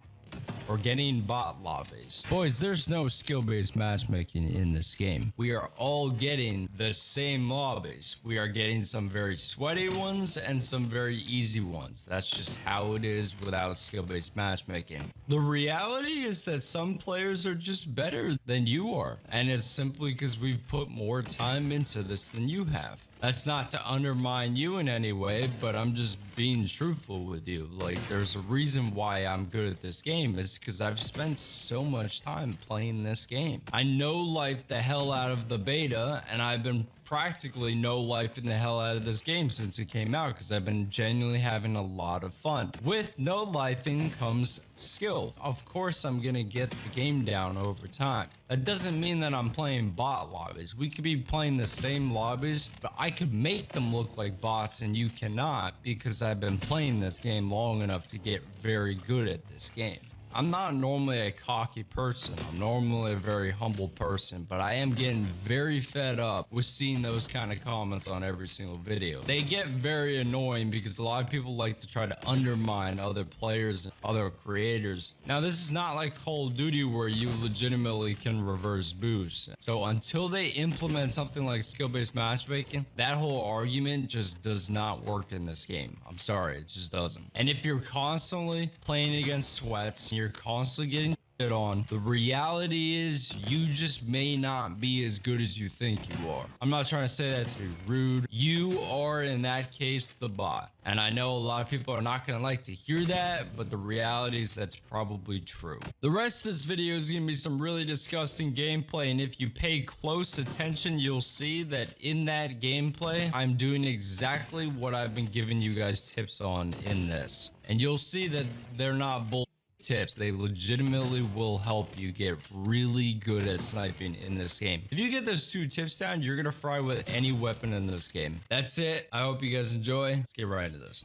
or getting bot lobbies. Boys, there's no skill-based matchmaking in this game. We are all getting the same lobbies. We are getting some very sweaty ones and some very easy ones. That's just how it is without skill-based matchmaking. The reality is that some players are just better than you are, and it's simply because we've put more time into this than you have. That's not to undermine you in any way, but I'm just being truthful with you. Like, there's a reason why I'm good at this game is because I've spent so much time playing this game. I know life the hell out of the beta, and I've been practically no life in the hell out of this game since it came out, because I've been genuinely having a lot of fun. With no lifing comes skill. Of course, I'm gonna get the game down over time. That doesn't mean that I'm playing bot lobbies. We could be playing the same lobbies, but I could make them look like bots and you cannot, because I've been playing this game long enough to get very good at this game. I'm not normally a cocky person. I'm normally a very humble person, but I am getting very fed up with seeing those kind of comments on every single video. They get very annoying because a lot of people like to try to undermine other players and other creators. Now, this is not like Call of Duty where you legitimately can reverse boost. So until they implement something like skill-based matchmaking, that whole argument just does not work in this game. I'm sorry, it just doesn't. And if you're constantly playing against sweats, you're constantly getting shit on, the reality is you just may not be as good as you think you are. I'm not trying to say that to be rude. You are, in that case, the bot. And I know a lot of people are not going to like to hear that, but the reality is that's probably true. The rest of this video is going to be some really disgusting gameplay, and if you pay close attention, you'll see that in that gameplay, I'm doing exactly what I've been giving you guys tips on in this. And you'll see that they're not bull tips. They legitimately will help you get really good at sniping in this game. If you get those 2 tips down, you're gonna fry with any weapon in this game. That's it. I hope you guys enjoy. Let's get right into this.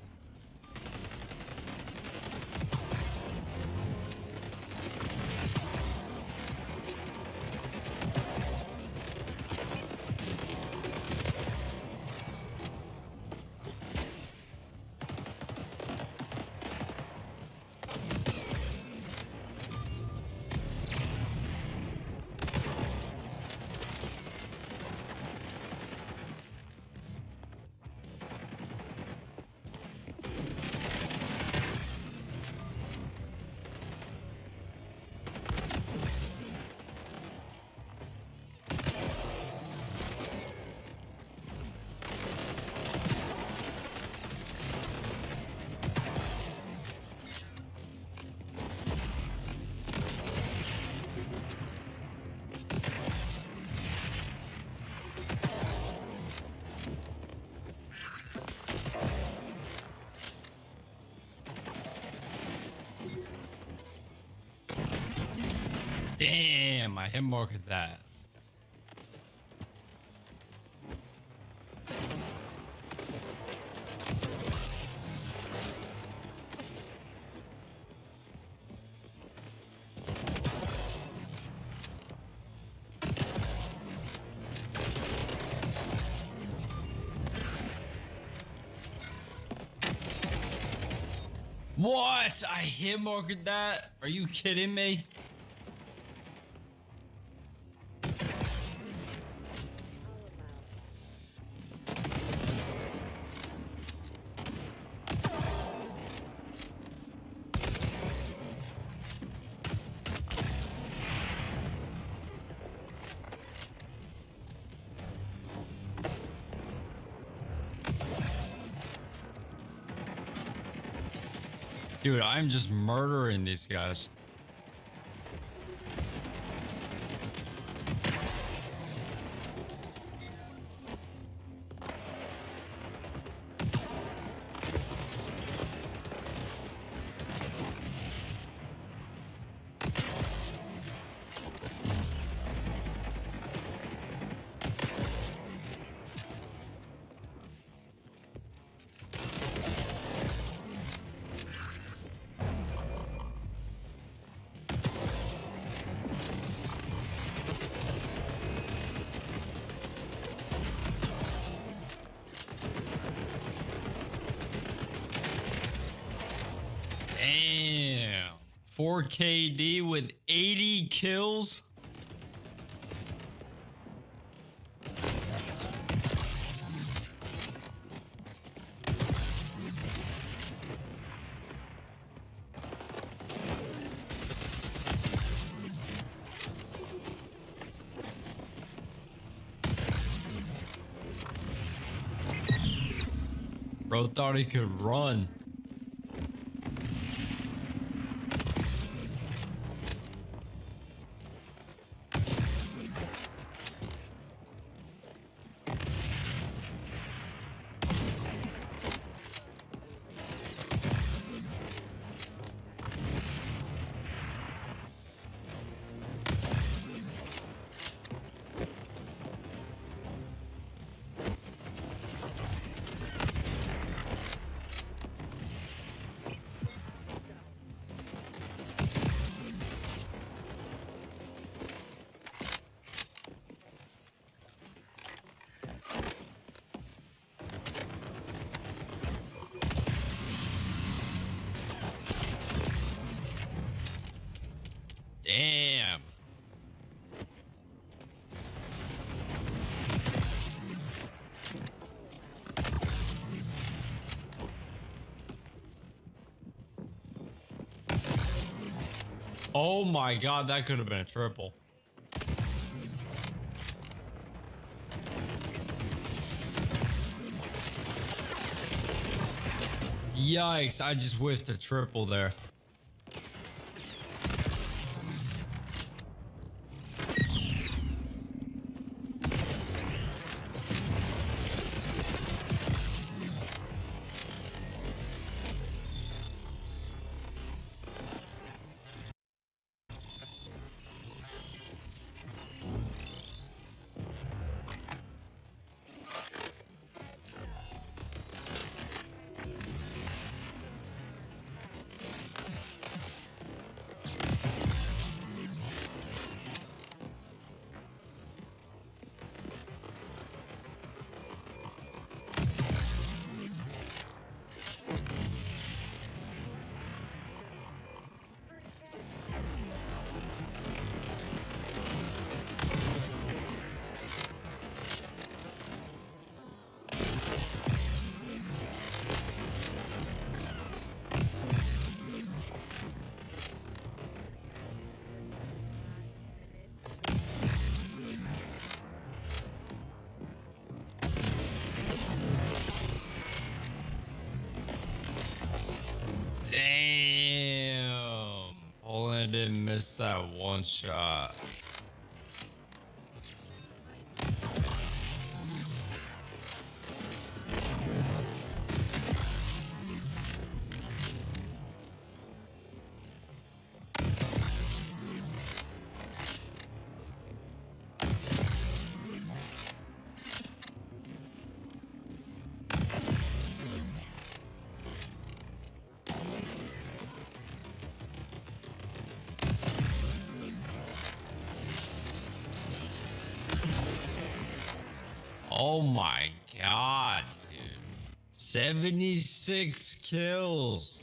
Damn, I hit mark at that. What? I hit marked that? Are you kidding me? Dude, I'm just murdering these guys. Damn. 4KD with 80 kills. Bro thought he could run. Damn. Oh my god, that could have been a triple. Yikes, I just whiffed a triple there. Damn. Only didn't miss that one shot. Oh my god, dude. 76 kills.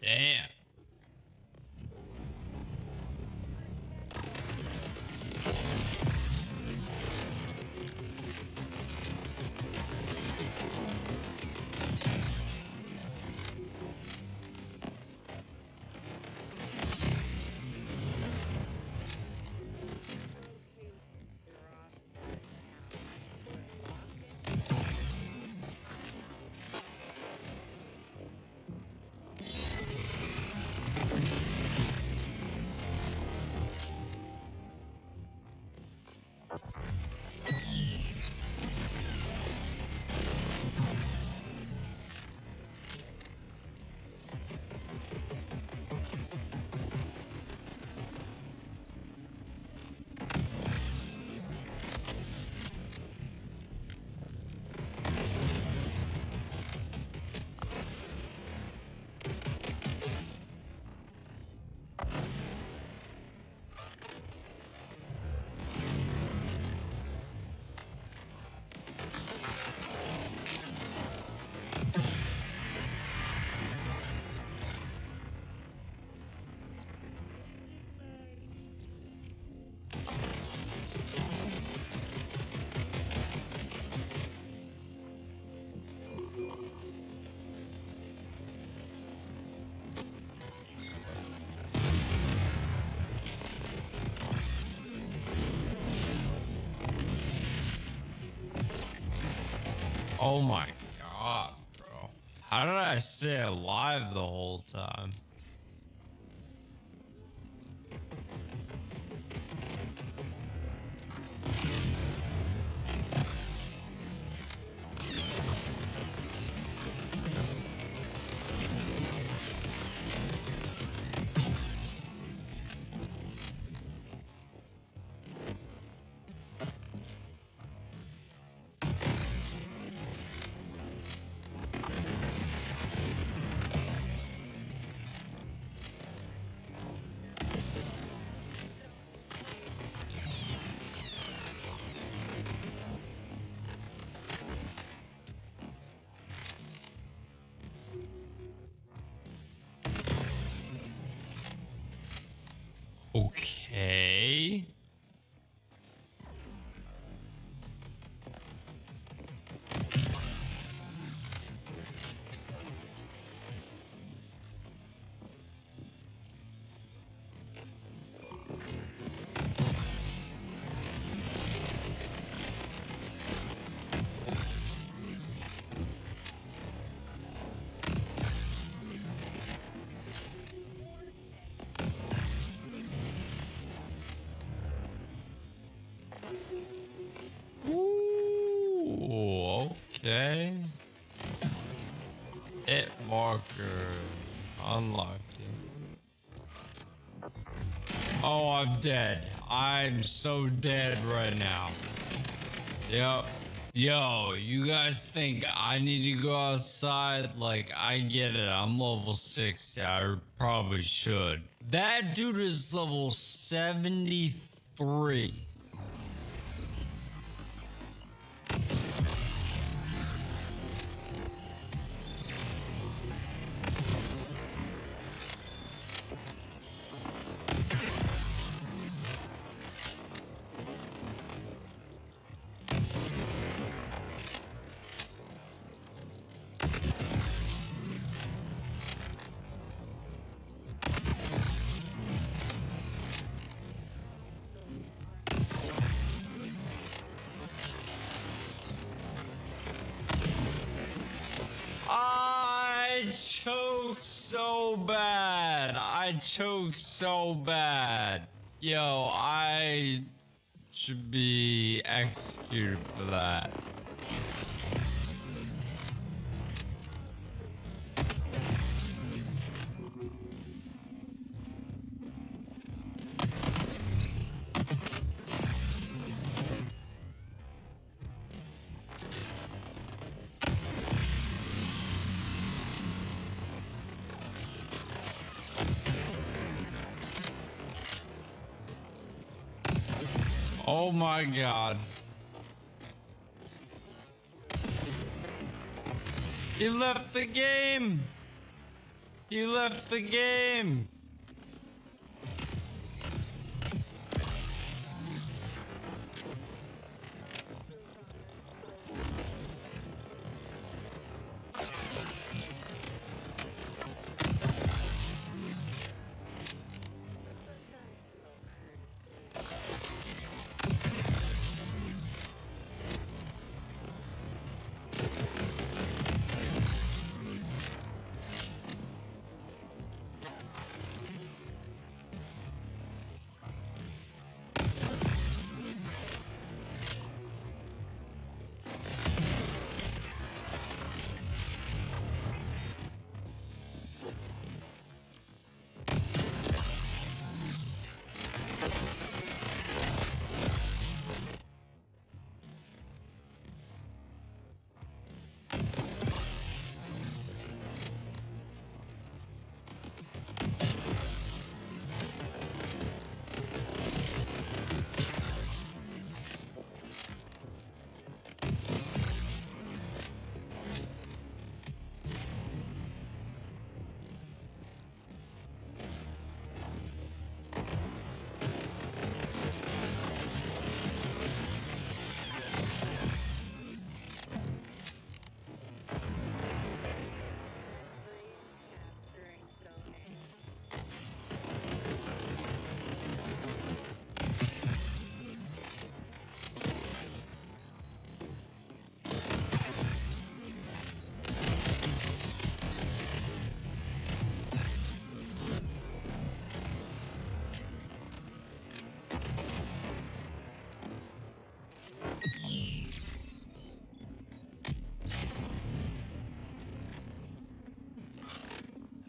Damn. Oh my god, bro. How did I stay alive the whole time? Okay. Ooh, okay. Hit marker unlocked. Oh, I'm dead. I'm so dead right now. Yep. Yo, you guys think I need to go outside? Like, I get it. I'm level 60. I probably should. That dude is level 73. I choked so bad. I choked so bad. Yo, I should be executed for that. Oh my god. He left the game. You left the game.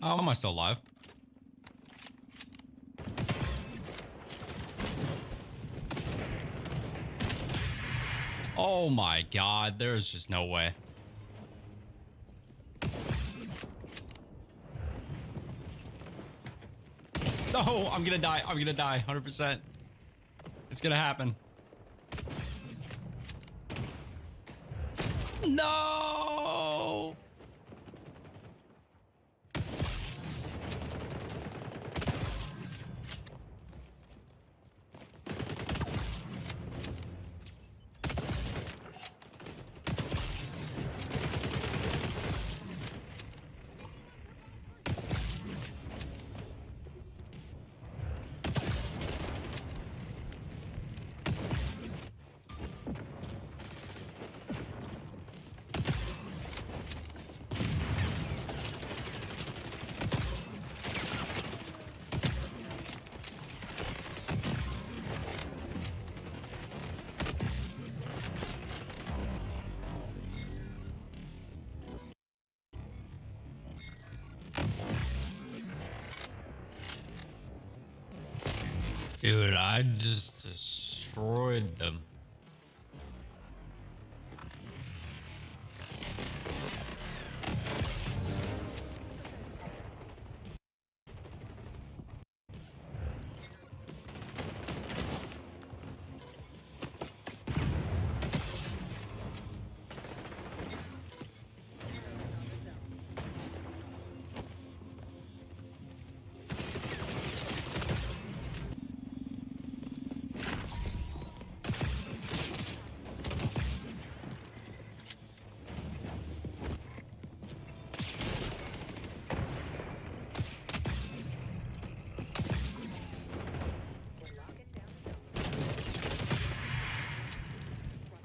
How am I still alive? Oh my god, there's just no way. No, I'm gonna die. I'm gonna die 100%. It's gonna happen. No! Dude, I just destroyed them.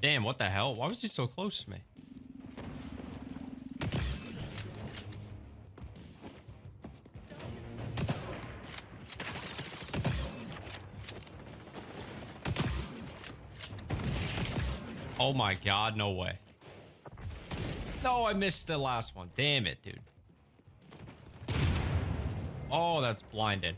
Damn, what the hell? Why was he so close to me? Oh my god, no way. No, I missed the last one. Damn it, dude. Oh, that's blinded.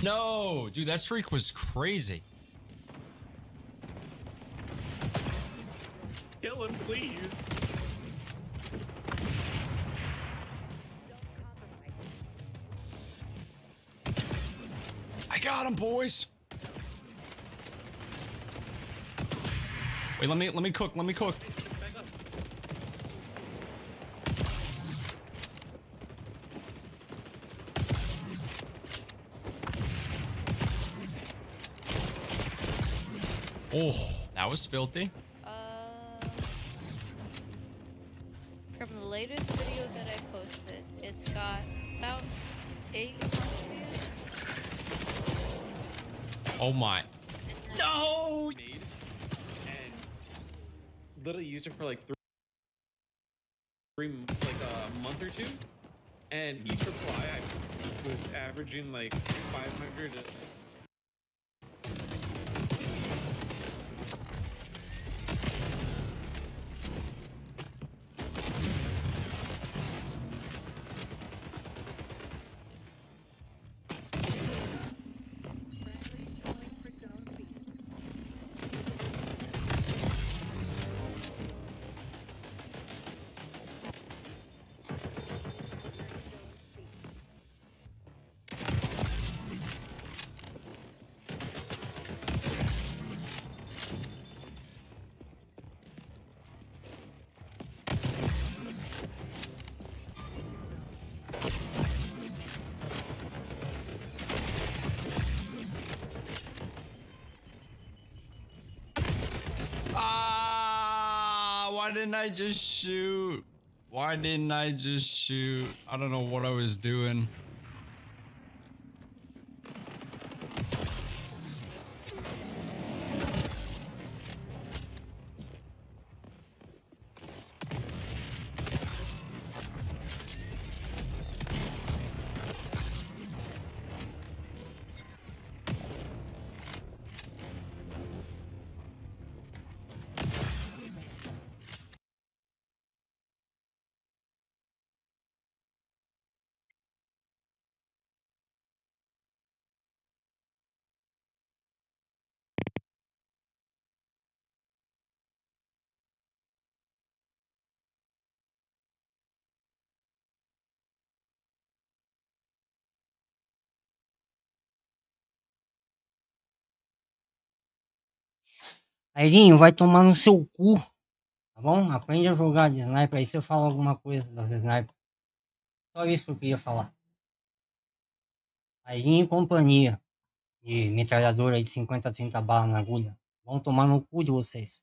No, dude, that streak was crazy. Kill him, please. I got him, boys. Wait, let me cook. Let me cook. Oh, that was filthy. From the latest video that I posted, it's got about 800 views. Oh my. No! Made and literally used it for like a month or two, and each reply I was averaging like 500. Why didn't I just shoot? Why didn't I just shoot? I don't know what I was doing. Airinho, vai tomar no seu cu, tá bom? Aprende a jogar de sniper, aí você fala alguma coisa das sniper. Só isso que eu queria falar. Airinho e companhia de metralhadora aí de 50 a 30 balas na agulha. Vão tomar no cu de vocês.